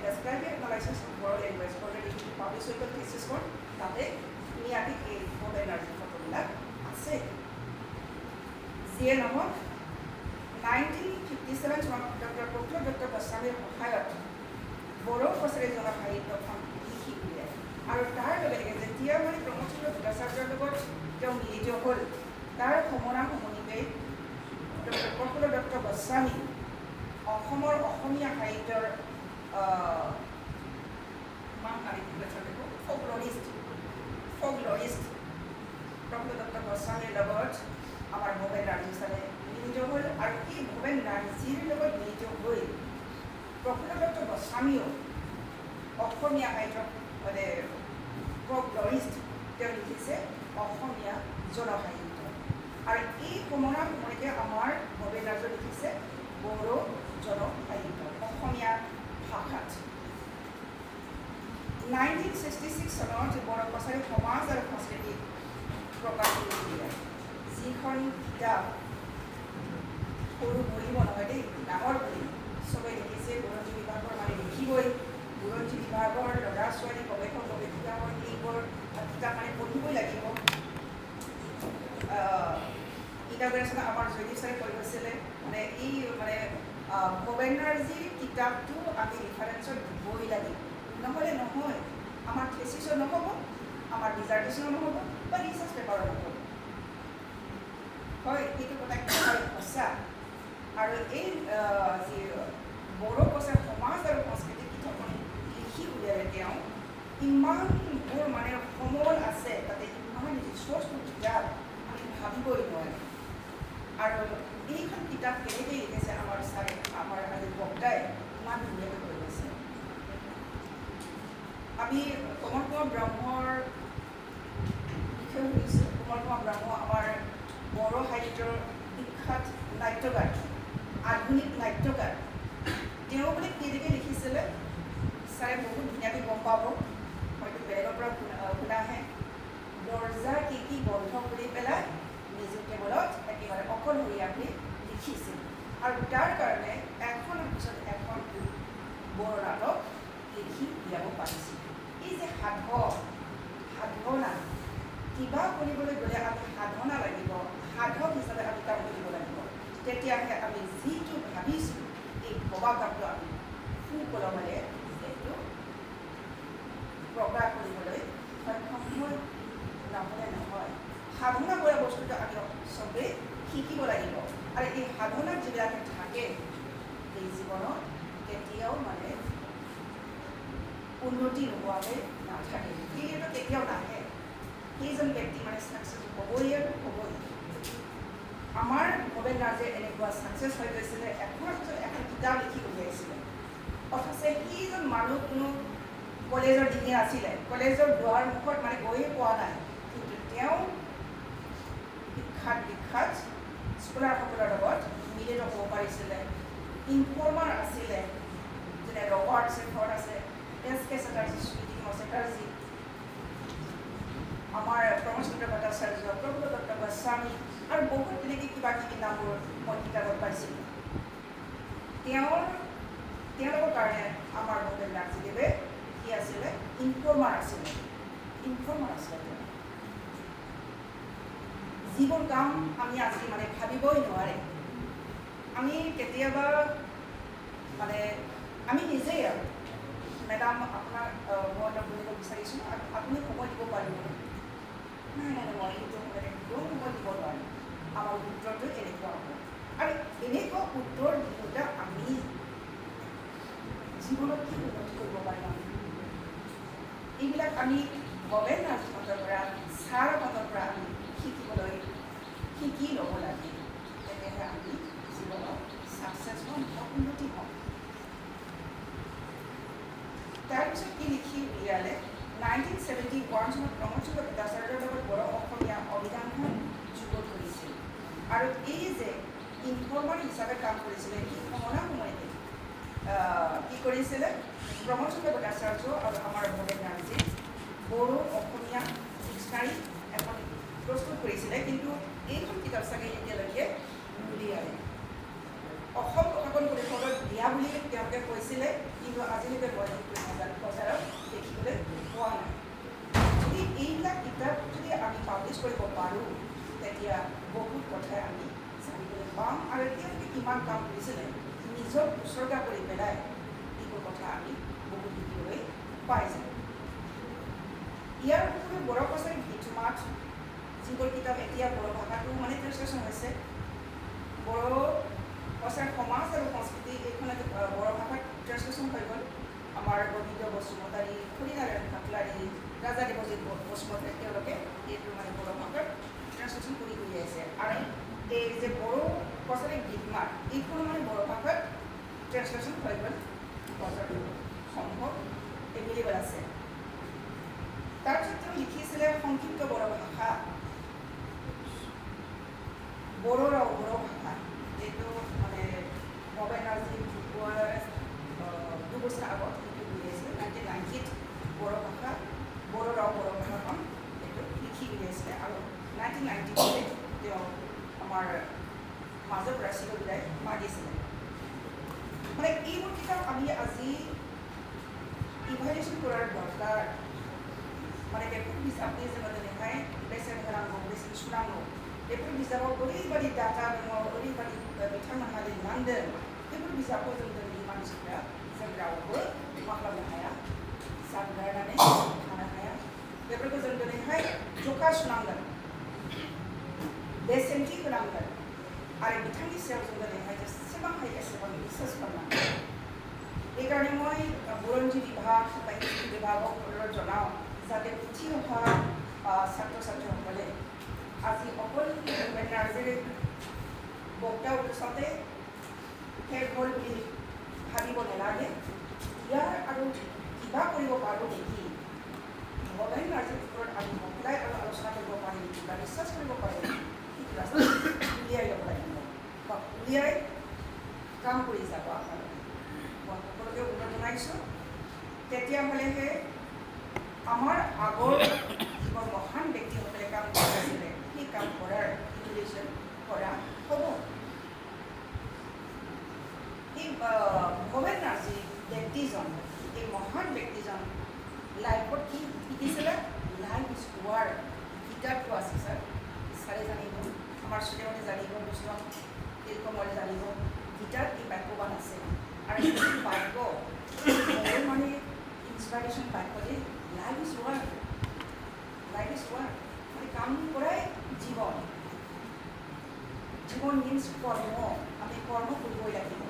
Descriptive analysis of Bodo language already publish হৈ গ'ল থেচিছখন, তাতে ধুনীয়াকৈ এই ভৱেন নাৰ্জীৰ ফটোবিলাক আছে। যিয়ে নহওক 1957 চনত ডক্টৰ প্ৰফুল্ল দত্ত গোস্বামীৰ সহায়ত বড়ো প্ৰচাৰী জনসাহিত্যখন লিখি উলিয়ায়। আৰু তাৰ লগে লগে যেতিয়া মানে প্ৰমোদ চন্দ্ৰ ভট্টাচাৰ্যৰ লগত তেওঁ মিলিত হ'ল, তাৰ সমনীপে ডক্টৰ প্ৰফুল্ল দত্ত গোস্বামী অসমৰ অসমীয়া সাহিত্যৰ ফকলৰিষ্ট প্ৰফুল্ল দত্ত গোস্বামীৰ লগত আমাৰ ভৱেন নাৰ্জী ছাৰে মিলিত হ'ল। আৰু এই ভৱেন নাৰ্জীৰ লগত মিলিত হৈ প্ৰফুল্ল দত্ত গোস্বামীও অসমীয়া সাহিত্যত মানে ফকলৰিষ্ট, তেওঁ লিখিছে অসমীয়া জনসাহিত্য। আৰু এই সমনীপে আমাৰ ভৱেন নাৰ্জীয়ে লিখিছে বড়ো জনসাহিত্য অসমীয়া ভাষাত। 1966 চনত বড়ো কছাৰী সমাজ আৰু সংস্কৃতি প্ৰকাশ কৰিছিলে, যিখন কিতাপ সৰু বুলিব নহয় দেই, ডাঙৰ বুলি চবেই লিখিছে। বুৰঞ্জী বিভাগৰ মানে লিখিবই, বুৰঞ্জী বিভাগৰ ল'ৰা ছোৱালী গৱেষক গৱেষিকাবোৰ এইবোৰ কিতাপ মানে পঢ়িবই লাগিব। ইনগ্ৰেশ্যন আমাৰ জয়দীপ ছাৰে কৈ গৈছিলে, মানে এই মানে ভৱেন নাৰ্জীৰ কিতাপটো আমি ৰিফাৰেঞ্চত দিবই লাগিব, নহ'লে নহয়। আমাৰ থেচিছও নহ'ব, আমাৰ ডিজাৰ্টেশ্যনো নহ'ব, বা ৰিচাৰ্চ পেপাৰো নহ'ব। হয়, এইটো কথা একেবাৰে সঁচা। আৰু এই যি বড়ো কছাৰী সমাজ আৰু সংস্কৃতি কিতাপখন লিখি উলিয়ালে তেওঁ, ইমানবোৰ মানে সমল আছে তাতে, ইমান ৰিচৰ্চটো কিতাপ আমি ভাবিবই নোৱাৰে। আৰু এইখন কিতাপ কেনেকৈ লিখিছে আমাৰ ছাৰে, আমাৰ আজি বক্তাই ইমান ধুনীয়াকৈ কৈ গৈছে। আমি কমল কুমাৰ ব্ৰহ্মৰ বিষয়ে শুনিছোঁ। কমল কুমাৰ ব্ৰহ্ম আমাৰ বড়ো সাহিত্যৰ বিখ্যাত নাট্যকাৰ, আধুনিক নাট্যকাৰ। তেওঁ বোলে কেনেকৈ লিখিছিলে ছাৰে বহুত ধুনীয়াকৈ গম পাব, হয়তো বেলেগৰ পৰা শুনাহে। দৰ্জা খিৰিকী বন্ধ কৰি পেলাই নিজৰ টেবুলত একেবাৰে অকলশৰীয়াকৈ লিখিছিল, আৰু তাৰ কাৰণে এখনৰ পিছত এখন বড়ো নাটক লিখি উলিয়াব পাৰিছিল। এই যে সাধনা, কিবা কৰিবলৈ গ'লে আমি সাধনা লাগিব, সাধক হিচাপে আমি কাম কৰিব লাগিব। তেতিয়াহে আমি যিটো ভাবিছোঁ এই ভবা কামটো আমি সুকলমেৰে এইটো প্ৰকাশ কৰিবলৈ সক্ষম হয়, নহ'লে নহয়। সাধনা কৰা বস্তুটো আমি চবেই শিকিব লাগিব, আৰু এই সাধনাত যিবিলাকে থাকে এই জীৱনত কেতিয়াও মানে উন্নতি নোহোৱাকৈ নাথাকে, সেইটো কেতিয়াও নাহে। সেইজন ব্যক্তি মানে ছাকচেছ হ'বই আৰু হ'বই। আমাৰ ভৱেন নাৰ্জীয়ে এনেকুৱা ছাকচেছ হৈ গৈছিলে, এখনৰ পিছত এখন কিতাপ লিখি উলিয়াইছিলে। অথচ সেইজন মানুহ কোনো কলেজৰ ডিগ্ৰী আছিলে, কলেজৰ দুৱাৰ মুখত মানে গৈয়ে পোৱা নাই, কিন্তু তেওঁ বিখ্যাত স্কলাৰসকলৰ লগত মিলিত হ'ব পাৰিছিলে। ইনফৰ্মাৰ আছিলে, যেনে ৰবাৰ্ট শেফৰ্ড আছে, এছ.কে. চেটাৰ্জী, সুনীতিময় চেটাৰ্জী, আমাৰ প্ৰমোদ চন্দ্ৰ ভট্টাচাৰ্য, প্ৰফুল্ল দত্ত গোস্বামী, আৰু বহুত তেনেকৈ কিবা কিবি নামবোৰ মই কিতাপত পাইছিলোঁ। তেওঁলোকৰ কাৰণে আমাৰ ভৱেন নাৰ্জীদেৱে কি আছিলে, ইনফৰ্মাৰ আছিলে। যিবোৰ কাম আমি আজি মানে ভাবিবই নোৱাৰে। আমি কেতিয়াবা মানে আমি নিজেই আৰু মেডাম আপোনাক মই এটা বুজিব বিচাৰিছোঁ, আপুনি সময় দিব পাৰিব? নাই, মই এইটো একদম সময় দিব নোৱাৰিম। আমাৰ উত্তৰটো এনেকুৱা হ'ব, আৰু এনেকুৱা উত্তৰ দিওঁতে আমি জীৱনত কি উন্নতি কৰিব পাৰিম? এইবিলাক আমি ভৱেন নাৰ্জীহঁতৰ পৰা, ছাৰহঁতৰ পৰা আমি শিকি ল'ব লাগে। তেতিয়াহে আমি জীৱনত ছাকচেছ হ'ম, উন্নতি হ'ম। তাৰপিছত কি লিখি উলিয়ালে, 1971 চনত প্ৰমোদ চন্দ্ৰ ভট্টাচাৰ্যৰ লগত বড়ো অসমীয়া অভিধানখন যুগুত কৰিছিল। আৰু এই যে ইনফৰ্মাৰ হিচাপে কাম কৰিছিলে, এই সময়তে কি কৰিছিলে, প্ৰমোদ চন্দ্ৰ ভট্টাচাৰ্য আৰু আমাৰ ভৱেন নাৰ্জী বড়ো অসমীয়া ডিক্সনাৰী এখন প্ৰস্তুত কৰিছিলে, কিন্তু এইখন কিতাপ চাগে এতিয়ালৈকে নুলিয়ালে। অসম প্ৰকাশন পৰিষদত দিয়া বুলি তেওঁলোকে কৈছিলে, কিন্তু আজিলৈকে মই বজাৰত দেখিবলৈ পোৱা নাই। যদি এইবিলাক কিতাপ যদি আমি পাব্লিছ কৰিব পাৰোঁ, তেতিয়া বহুত কথাই আমি জানিবলৈ পাম, আৰু তেওঁলোকে কিমান কাম কৰিছিলে নিজক উচৰ্গা কৰি পেলাই এইবোৰ কথা আমি বহুত শিকিবলৈ পাই যাওঁ। ইয়াৰ উপৰিও বড়ো কছাৰী গীত মাত, যিবোৰ কিতাপ এতিয়া বড়ো ভাষাটো মানে ট্ৰেন্সলেশ্যন হৈছে, বড়ো কছাৰী সমাজ আৰু সংস্কৃতি এইখনে বড়ো ভাষাত ট্ৰেন্সলেশ্যন হৈ গ'ল। আমাৰ গোবিন্দ বসুমতাৰী, হৰিনাৰায়ণ কাকলাৰী, ৰাজা দেৱজিৎ বসুমতাৰী, তেওঁলোকে এইটো মানে বড়ো ভাষাত ট্ৰেন্সলেশ্যন কৰি উলিয়াইছে। আৰু এই যে বড়ো কছাৰী গীত মাত, এইখন মানে বড়ো ভাষাত ট্ৰেন্সলেশ্যন হৈ গ'ল, বজাৰটো সম্ভৱ এভেইলেবল আছে। তাৰপিছত তেওঁ লিখিছিলে সংক্ষিপ্ত বড়ো ভাষা, বড়ো ৰাও বড়ো ভাষা। এইটো মানে ভৱেন নাৰ্জী ঢুকোৱাৰ 2 বছৰ আগত সেইটো উলিয়াইছিলে, 1990ত বড়ো কৰাৰ দৰকাৰ মানে बेफोर बिजाबनि जोङो दिनैहाय बेसेन होनांगौ बेसेन सुनांगौ बेफोर बिजाबाव ओरैबायदि डाटा दङ ओरैबायदि बिथांमोनहा लिरनांदों बेफोर बिजाबखौ जों दिनैनि मानसिफ्रा जों रावबो मा खालामनो हाया सानगारनानै थानो हाया बेफोरखौ जों दिनैहाय जखा सुनांगोन बेसेनथि होनांगोन आरो बिथांनि सायाव जों दिनैहाय जेसेबां हायो एसेबां रिसार्च खालामनांगोन এইকাৰণে মই বুৰঞ্জী বিভাগ বা হিষ্ট্ৰী বিভাগক অনুৰোধ জনাওঁ যাতে উঠি অহা ছাত্ৰ ছাত্ৰীসকলে আজি অকল ভূপেন নাৰ্জীৰ বক্তৃতা উৎসৱতে শেষ হ'ল বুলি ভাবিব নালাগে ইয়াৰ আৰু কিবা কৰিব পাৰোঁ নেকি ভূপেন নাৰ্জীৰ ওপৰত আমি মহিলাই আৰু আলোচনা কৰিব পাৰিম নেকি বা ৰিচাৰ্চ কৰিব পাৰিম নেকি উলিয়াই ল'ব লাগিব বা উলিয়াই কাম কৰি যাব আপোনালোকে মই সকলোকে অনুৰোধ জনাইছোঁ তেতিয়াহ'লেহে আমাৰ আগৰ যিবোৰ মহান ব্যক্তিসকলে কাম কৰিছিলে সেই কাম কৰাৰ ইনভেশ্যন কৰা হ'ব এই ভূপেন নাৰ্জী ব্যক্তিজন এই মহান ব্যক্তিজন লাইফত কি শিকিছিলে লাইফ ইজ ৱাৰ কিতাপটো আছে ছাৰে জানিব আমাৰ ষ্টুডেণ্টে জানিব বুজম তিলকমলে জানিব গীতাত এই বাক্যবান আছে আৰু এই বাক্য মোৰ মানে ইনস্পিৰেশ্যন বাক্য যে লাইফ ইজ ৱাৰ মানে কাম কৰাই জীৱন মিন্স কৰ্ম আমি কৰ্ম কৰিবই লাগিব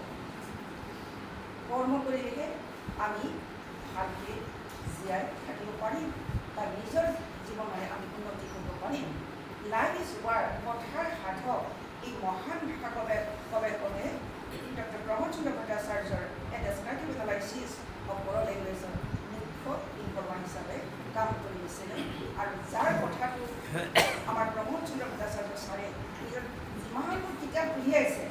কৰ্ম কৰিলেহে আমি ভালকৈ জীয়াই থাকিব পাৰিম বা নিজৰ জীৱনৰে আমি উন্নতি কৰিব পাৰিম লাইফ ইজ ৱাৰ কথাৰ সাধক এই মহান ভাষা গৱেষকে ডক্টৰ প্ৰমোদ চন্দ্ৰ ভট্টাচাৰ্যৰ এ ডেছক্ৰিপটিভ এনালাইচিছ অফ বড়ো লেংগুৱেজৰ মুখ্য ইনফৰ্মাৰ হিচাপে কাম কৰি দিছিলে আৰু যাৰ কথাটো আমাৰ প্ৰমোদ চন্দ্ৰ ভট্টাচাৰ্য ছাৰে নিজৰ যিমানবোৰ কিতাপ উলিয়াইছে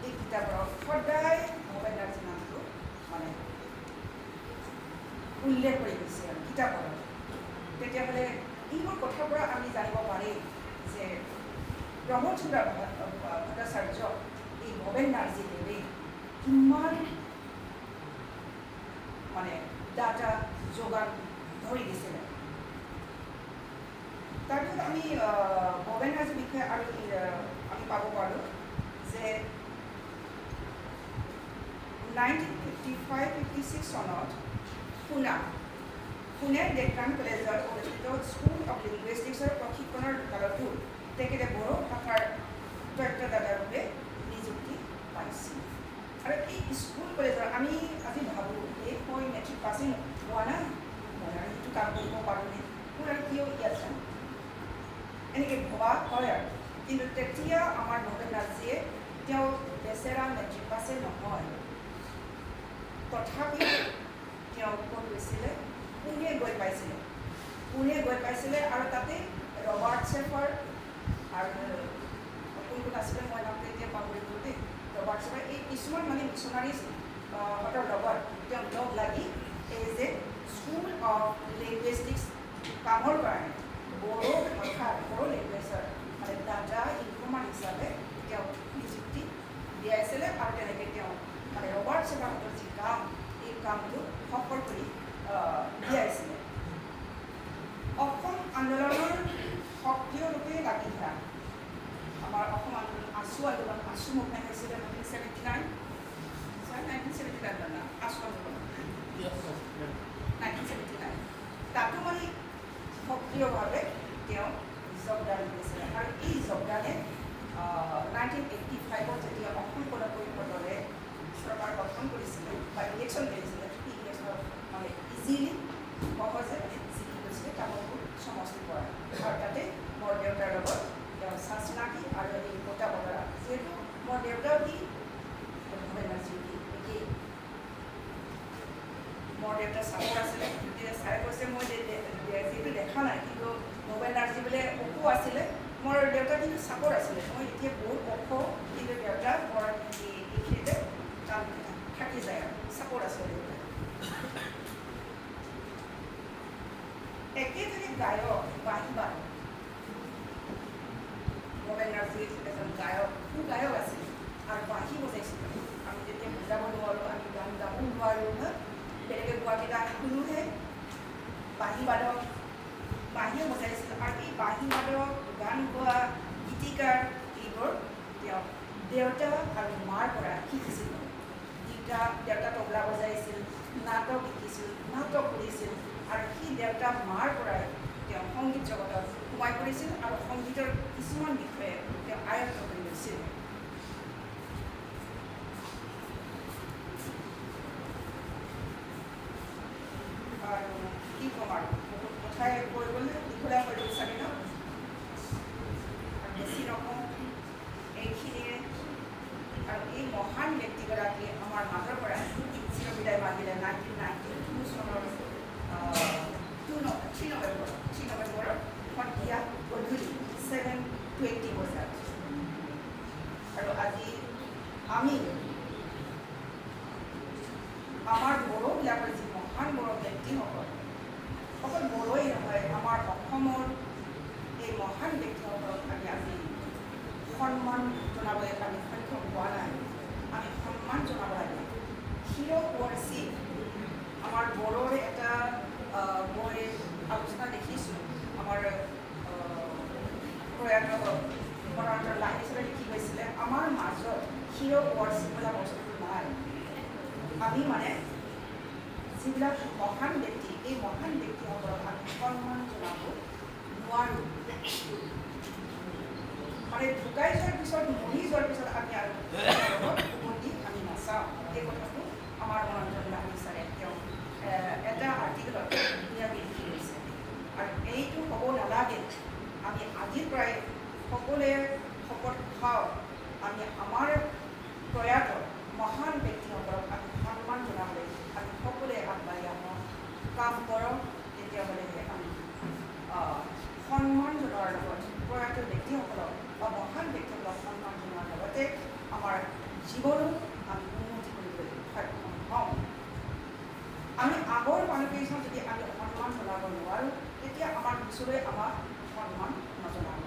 এই কিতাপৰ সদায় ভূপেন নাৰ্জী নামটো মানে উল্লেখ কৰি গৈছে আৰু কিতাপত তেতিয়াহ'লে এইবোৰ কথাৰ পৰা আমি জানিব পাৰিম যে প্ৰমোদ চন্দ্ৰ ভট্টাচাৰ্য এই ভূপেন নাৰ্জীদেৱে কিমান মানে ডাটা যোগান ধৰি দিছিলে তাৰপিছত আমি ভূপেন নাৰ্জীৰ বিষয়ে আৰু আমি পাব পাৰোঁ যে 1955-56 চনত পুনে ডেকান কলেজত অনুষ্ঠিত স্কুল অফ লিংগুইষ্টিক্সৰ প্ৰশিক্ষণৰ কালতো তেখেতে বড়ো ভাষাৰ তথ্যদাতাৰূপে নিযুক্তি পাইছিল আৰু এই স্কুল কলেজৰ আমি আজি ভাবোঁ এই মই মেট্ৰিক পাছেই হোৱা নাই মই আৰু সেইটো কাম কৰিব পাৰোঁনে মোৰ আৰু কিয় ইয়াত যাম এনেকৈ ভবা হয় আৰু কিন্তু তেতিয়া আমাৰ ভূপেন নাৰ্জীয়ে তেওঁ বেচেৰা মেট্ৰিক পাছে নহয় তথাপিও তেওঁ ক'ত গৈছিলে পুনে গৈ পাইছিলে আৰু তাতে ৰবাৰ্ট ছেফাৰ আৰু কোনটো আছিলে মই নামটো এতিয়া পাহৰি গ'লোঁ দেই ৰবাৰ্ট ছেফাৰ এই কিছুমান মানে মিছনাৰীজ হঁতৰ লগত তেওঁ লগ লাগি এই যে স্কুল অফ লিংগুইষ্টিক্স কামৰ কাৰণে বড়ো ভাষাৰ বড়ো লেংগুৱেজৰ মানে ডাটা ইনফৰ্মাৰ হিচাপে তেওঁ নিযুক্তি দিয়াইছিলে আৰু তেনেকৈ তেওঁ মানে ৰবাৰ্ট ছেফাৰহঁতৰ যি কাম এই কামটো সফল কৰি দিয়াইছিলে অসম আন্দোলনৰ সক্ৰিয়ৰূপে লাগি ধৰা আমাৰ অসম আন্দোলন আছু মুভমেণ্ট হৈছিলে 1979 না আছু আন্দোলন 1979 তাতো মানে সক্ৰিয়ভাৱে তেওঁ যোগদান দিছিলে আৰু এই যোগদানে 1985 যেতিয়া অসম গণ পৰিষদৰে চৰকাৰ গঠন কৰিছিলে বা ইলেকশ্যন কৰিছিলে সেই ইলেকশ্যনত মানে ইজিলি সহজে জিকি গৈছিলে কামৰূপ সমষ্টিৰ পৰা আৰু তাতে মোৰ দেউতাৰ লগত তেওঁ চাচিনাকি আৰু এই বঁটা বতৰা যিহেতু মোৰ দেউতাও কি ভূপেন নাৰ্জী একেই মোৰ দেউতা চাকৰ আছিলে তেতিয়া ছাৰে কৈছে মই যিহেতু দেখা নাই কিন্তু ভূপেন নাৰ্জী বোলে ওখো আছিলে মোৰ দেউতা কিন্তু চাকৰ আছিলে মই এতিয়া বহুত ওখ কিন্তু দেউতা মোৰ এইখিনিতে কাম থাকি যায় আৰু চাকৰ আছিলে দেউতা একেদৰে গায়ক বাহিবান ভূপেন নাৰ্জী এজন গায়ক সুগায়ক আছিল আৰু বাঁহী বজাইছিল আমি যেতিয়া বুজাব নোৱাৰোঁ আমি গান গাব নোৱাৰোঁ বেলেগে গোৱাকেইটা আমি শুনোহে বাঁহী বজাইছিল আৰু এই বাঁহী বাদক গান গোৱা গীতিকাৰ এইবোৰ তেওঁ দেউতা আৰু মাৰ পৰা শিকিছিল দেউতা তবলা বজাইছিল নাটক শিকিছিল নাটক কৰিছিল আৰু সেই দেউতা মাৰ পৰাই তেওঁ সংগীত জগতত সোমাই পৰিছিল আৰু সংগীতৰ কিছুমান বিষয়ে তেওঁ আয়ত্ত কৰি লৈছিল আৰু কি ক'ম আৰু বহুত কথাই কৈ গ'লে দীঘলীয়া কৰিব চাগে ন আৰু বেছি নকওঁ এইখিনিয়ে আৰু এই মহান ব্যক্তিগৰাকীয়ে আমাৰ মাজৰ পৰা চিৰবিদায় মাগিলে 1992 চনৰ 3 নৱেম্বৰত সন্ধিয়া গধূলি 7:20 বজাত আৰু আজি আমি আমাৰ বড়োবিলাকৰ যি মহান বড়ো ব্যক্তিসকল অকল বড়োই নহয় আমাৰ অসমৰ এই মহান ব্যক্তিসকলক আমি আজি সন্মান জনাবলৈ আমি সক্ষম হোৱা নাই আমি সন্মান জনাব লাগে শিৰকুঁৱৰচি আমাৰ বড়োৰ এটা মই আলোচনা দেখিছোঁ আমাৰ প্ৰয়াত মৰাণৰ লাইন হিচাপে লিখি গৈছিলে আমাৰ মাজত শিৰকুঁৱৰচি বোলা বস্তুটো নাই আমি মানে যিবিলাক মহান ব্যক্তি এই মহান ব্যক্তিসকলক আমি সন্মান জনাব নোৱাৰোঁ মানে ঢুকাই যোৱাৰ পিছত মৰি যোৱাৰ পিছত আমি আৰু উভতি আমি নাচাওঁ এই কথাটো আমাৰ মনোৰঞ্জন লাহি ছাৰে তেওঁ এটা আৰ্টিকেলত ধুনীয়াকৈ লিখি গৈছে আৰু এইটো হ'ব নালাগে আমি আজিৰ পৰাই সকলোৱে শপত খাওঁ আমি আমাৰ প্ৰয়াত মহান ব্যক্তিসকলক আমি সন্মান জনাবলৈ আমি সকলোৱে আগবাঢ়ি আহোঁ কাম কৰোঁ তেতিয়াহ'লেহে আমি সন্মান জনোৱাৰ লগত প্ৰয়াত ব্যক্তিসকলক বা মহান ব্যক্তিসকলক সন্মান জনোৱাৰ লগতে আমাৰ জীৱনো আমি উন্নতি কৰিবলৈ সক্ষম হওঁ আমি আগৰ মানুহকেইজন যদি আমি সন্মান জনাব নোৱাৰোঁ তেতিয়া আমাৰ পিছলৈ আমাক সন্মান নজনাব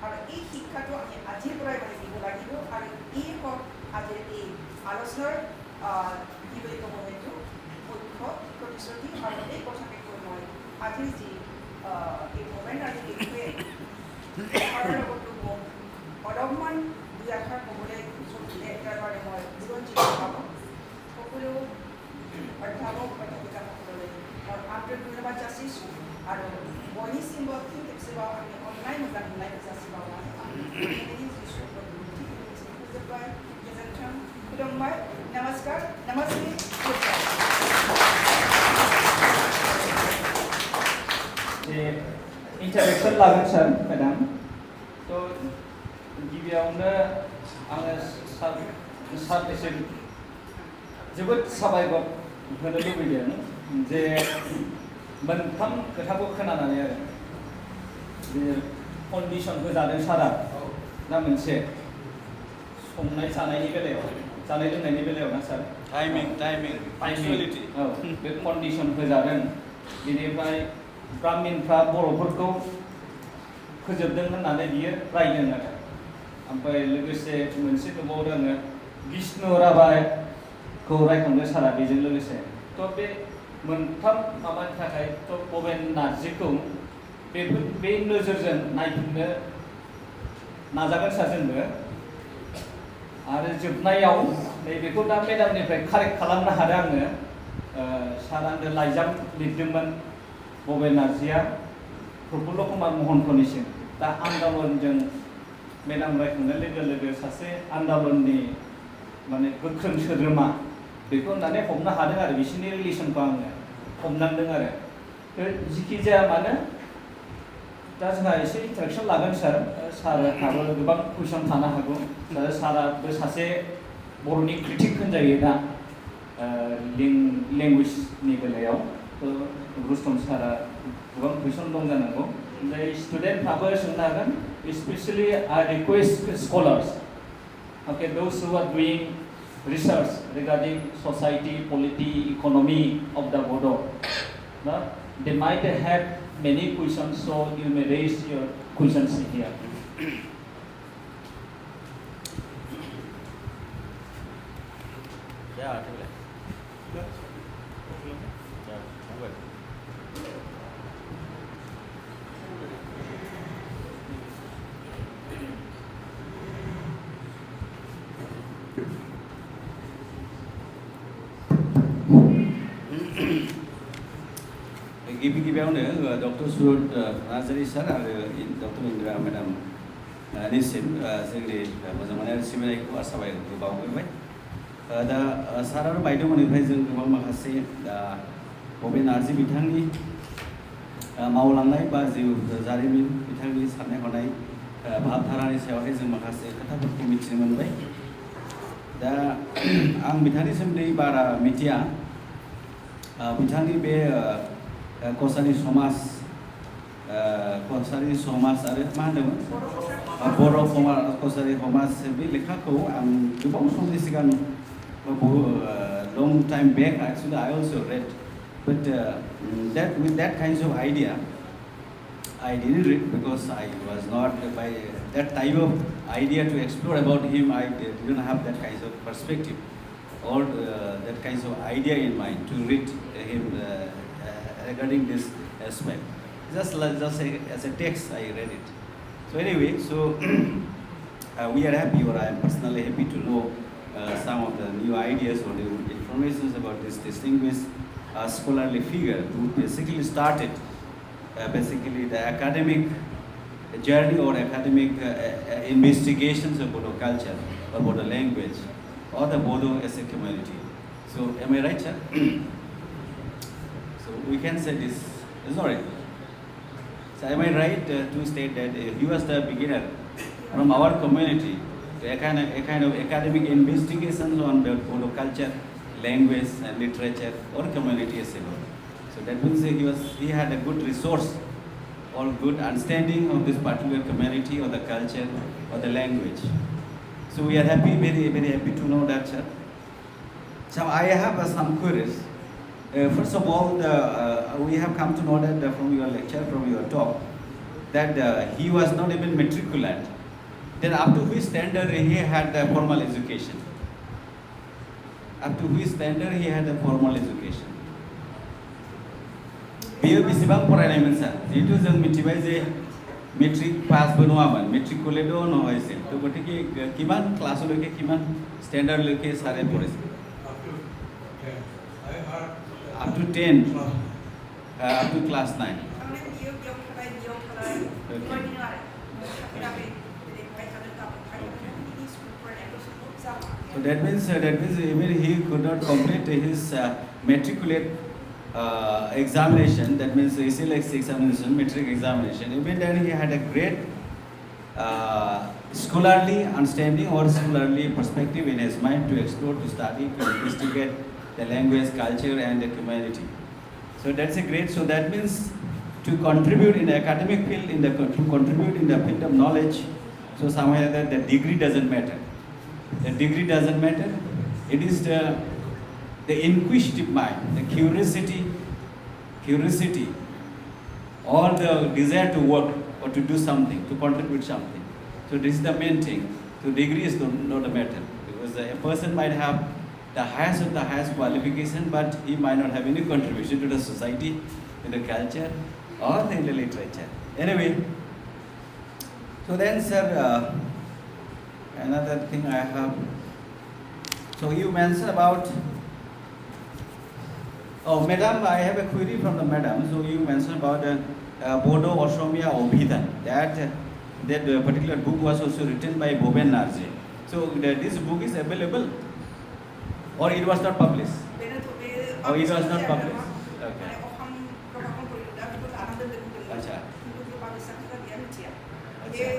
আৰু এই শিক্ষাটো আমি আজিৰ পৰাই মানে দিব লাগিব আৰু এই হওক আজিৰ এই আলোচনাৰ কি বুলি ক'ব সেইটো মুখ্য প্ৰতিশ্ৰুতি আৰু এই কথাকে কৈ মই আজিৰ যি এই ভৱেন আৰু বিষয়ে তাৰ লগতো মোক অলপমান দুই আষাৰ ক'বলৈ সুযোগ দিলে তাৰ বাবে মই বুৰঞ্জী পাব সকলো অধ্যাপক অধ্যাপিকাসকললৈ মই আন্তৰিক ধন্যবাদ যাচিছোঁ আৰু বহিচিম্ব সেৱা আমি অনলাইন যাচিবাও खुलुमबाय नमस्कार नमस्ते इंटरेक्शन लागोन सार मेडाम तो गिबियावनो आङो सारनिसिम जोबोद साबायखर होनो लुबैदों जे मोनथाम खोथाखौ खोनानानै आरो बे कन्डिशन होजादों सारा दा मोनसे संनाय जानायनि बेलायाव जानाय लोंनायनि बेलायाव ना सार टाइमिं पांक्चुअलिटी औ बे कन्डिशन होजादों बेनिफ्राय ब्राह्मिनफ्रा बर'फोरखौ फोजोबदों होननानै बियो रायदों आरो ओमफ्राय लोगोसे मोनसे नुबावदों आङो बिष्णु राभाखौ रायखांदों सारा बेजों लोगोसे थ' बे मोनथाम माबानि थाखाय थ' भबेन नार्जीखौ बे नोजोरजों नायफिननो नाजागोन सार जोंबो आरो जोबनायाव नैबेखौ दा मेडामनिफ्राय कारेक्ट खालामनो हादों आङो सार आंनो लाइजाम लिरदोंमोन भबेन नार्जीया प्रफुल्ल कुमार महन्तनिसिम दा आन्दलनजों मेडाम रायखांनाय लोगो लोगो सासे आन्दलननि माने गोख्रों सोद्रोमा बेखौ होननानै हमनो हादों आरो बिसोरनि रिलेसनखौ आङो हमनांदों आरो जिखि जाया मानो दा जोंहा एसे इन्टारेक्शन लागोन सारहाबो गोबां कुइसन थानो हागौ साराबो सासे बर'नि क्रिटिक होनजायो दा लेंगुवेजनि बेलायाव रुस्तम सारा गोबां कुइसन दं जानांगौ ओमफ्राय स्टुडेन्टफ्राबो सोंनो हागोन specially I request scholars okay those who are doing research regarding society polity economy of the Bodo they might have many questions so you may raise your questions here Ya, boleh. Ya, boleh. गिबियावनो doctor सुरत नार्जारि सार आरो doctor Indira madam निसिम जोंनि मोजां मोननाय सिबिनायखौ साबायखर बावग्रोबाय। दा सार आरो बायद'मोननिफ्राय जों गोबां माखासे भबेन नार्जि बिथांनि मावलांनाय बा जिउ जारिमिन बिथांनि साननाय हनाय भाबधारानि सायावहाय जों माखासे खोथाफोरखौ मिथिनो मोनबाय। दा आं बिथांनि सोमोन्दै बारा मिथिया। बिथांनि बे कसारि समाज आरो मा होनदोंमोन बर' कसारि समाज बे लेखाखौ आं गोबाव समनि सिगां long time back actually I also read, but that with that kinds of idea I didn't read because I was not by that type of idea to explore about him. I didn't have that kind of perspective or that kinds of idea in mind to read him regarding this aspect. Just as a text I read it. So anyway, so we are happy, or I am personally happy to know some of the new ideas or new information about this distinguished scholarly figure who basically started basically the academic journey or academic investigations of Bodo culture or Bodo language or the Bodo as a community. So am I right, sir? So we can say this, sorry. So am I right to state that he was the beginner from our community to a kind of academic investigations on the Bodo culture, language and literature or community as a whole. So that means he had a good resource or good understanding of this particular community or the culture or the language. So we are happy, very, very happy to know that, sir. So I have some queries. First of all, we have come to know that from your lecture, from your talk, that he was not even matriculant. Then up to which standard he had a formal education? Up to which standard he had a formal education? बेयो बेसेबां फरायनायमोन सार जिहेतु जों मिथिबाय जे metric पासबो नङामोन मेट्रिकुलेटबो नङायसे तो गतिके किमान क्लासলৈকে किमान स्टैंडार्डলৈকে सारे पढिছে up to 10 up to class 9 So that means even he could not complete his matriculate examination, that means SLX examination, metric examination. Even then he had a great scholarly understanding or scholarly perspective in his mind to explore, to study, to investigate the language, culture and the community. So that's a great, so that means to contribute in the academic field, to contribute in the field of knowledge, so somewhere that the degree doesn't matter. The degree doesn't matter. It is the inquisitive mind, the curiosity, or the desire to work or to do something, to contribute something. So this is the main thing. So degree is not a matter, because a person might have the highest of the highest qualification, but he might not have any contribution to the society, to the culture, or in the literature. Anyway, so then, sir, another thing I have. So you mentioned about. Oh, madam, I have a query from the madam. So you mentioned about Bodo Osomia Obhidan. That particular book was also written by Bhoben Narji. So this book is available, or it was not published? Oh, it was not published. Okay. Acha. Acha.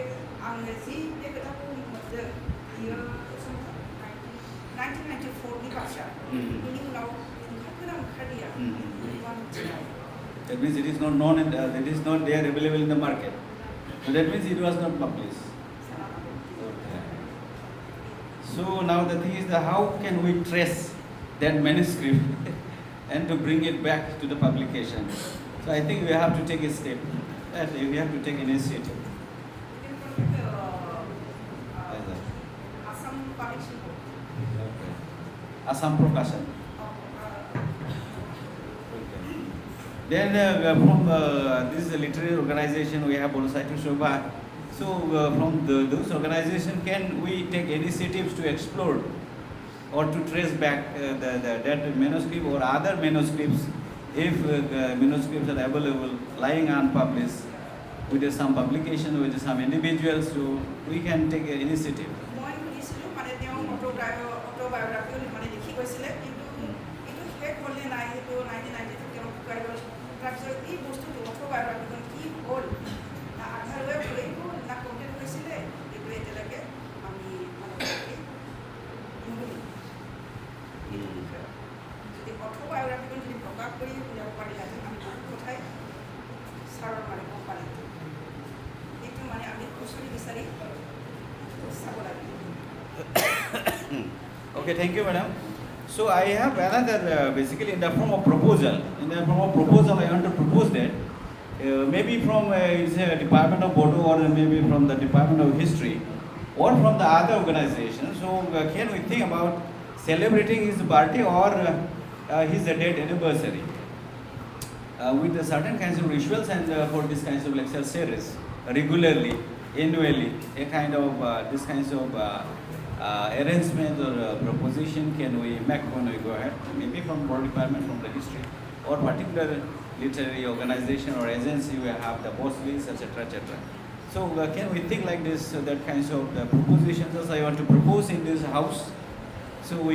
1994 ni baca. Ini ulau That means it is not known and it is not there available in the market. So that means it was not published. Okay. So now the thing is that how can we trace that manuscript and to bring it back to the publication? So I think we have to take a step. We have to take an initiative. Assam Prakashan. Then from this literary organization we have Bolosaitu Shobha. So from those organizations, can we take initiatives to explore or to trace back that manuscript or other manuscripts if manuscripts are available, lying unpublished, with some publication, with some individuals, so we can take an initiative. মই শুনিছিলোঁ মানে তেওঁ অটোবায়োগ্ৰাফিও মানে লিখি গৈছিলে কিন্তু এইটো শেষ হ'লে নাই সেইটো 1992 তেওঁ ঢুকাই গ'ল তাৰপিছত এই বস্তুটো অটোবায়োগ্ৰাফিখন কি হ'ল না আধাৰলৈ হৈ গ'ল না কমপ্লিট হৈছিলে এইটো এতিয়ালৈকে আমি মানে নুশুনি যদি অটোবায়োগ্ৰাফিখন যদি প্ৰকাশ কৰি উলিয়াব পাৰিলেহেঁতেন আমি বহুত কথাই ছাৰৰ মানে কোম্পানীটো এইটো মানে আমি খুচৰি বিচাৰি চাব লাগিব Okay, thank you, madam. So I have another, basically in the form of proposal. In the form of proposal, I want to propose that maybe from Department of Bodo or maybe from the Department of History or from the other organization. So can we think about celebrating his birthday or his death anniversary with certain kinds of rituals and for this kinds of lecture series regularly, annually, a kind of this kinds of arrangement or proposition can we make when we go ahead, maybe from Board Department, from the history, or particular literary organization or agency we have the boss list, etc., etc. So can we think like this, that kinds of propositions as I want to propose in this house, so we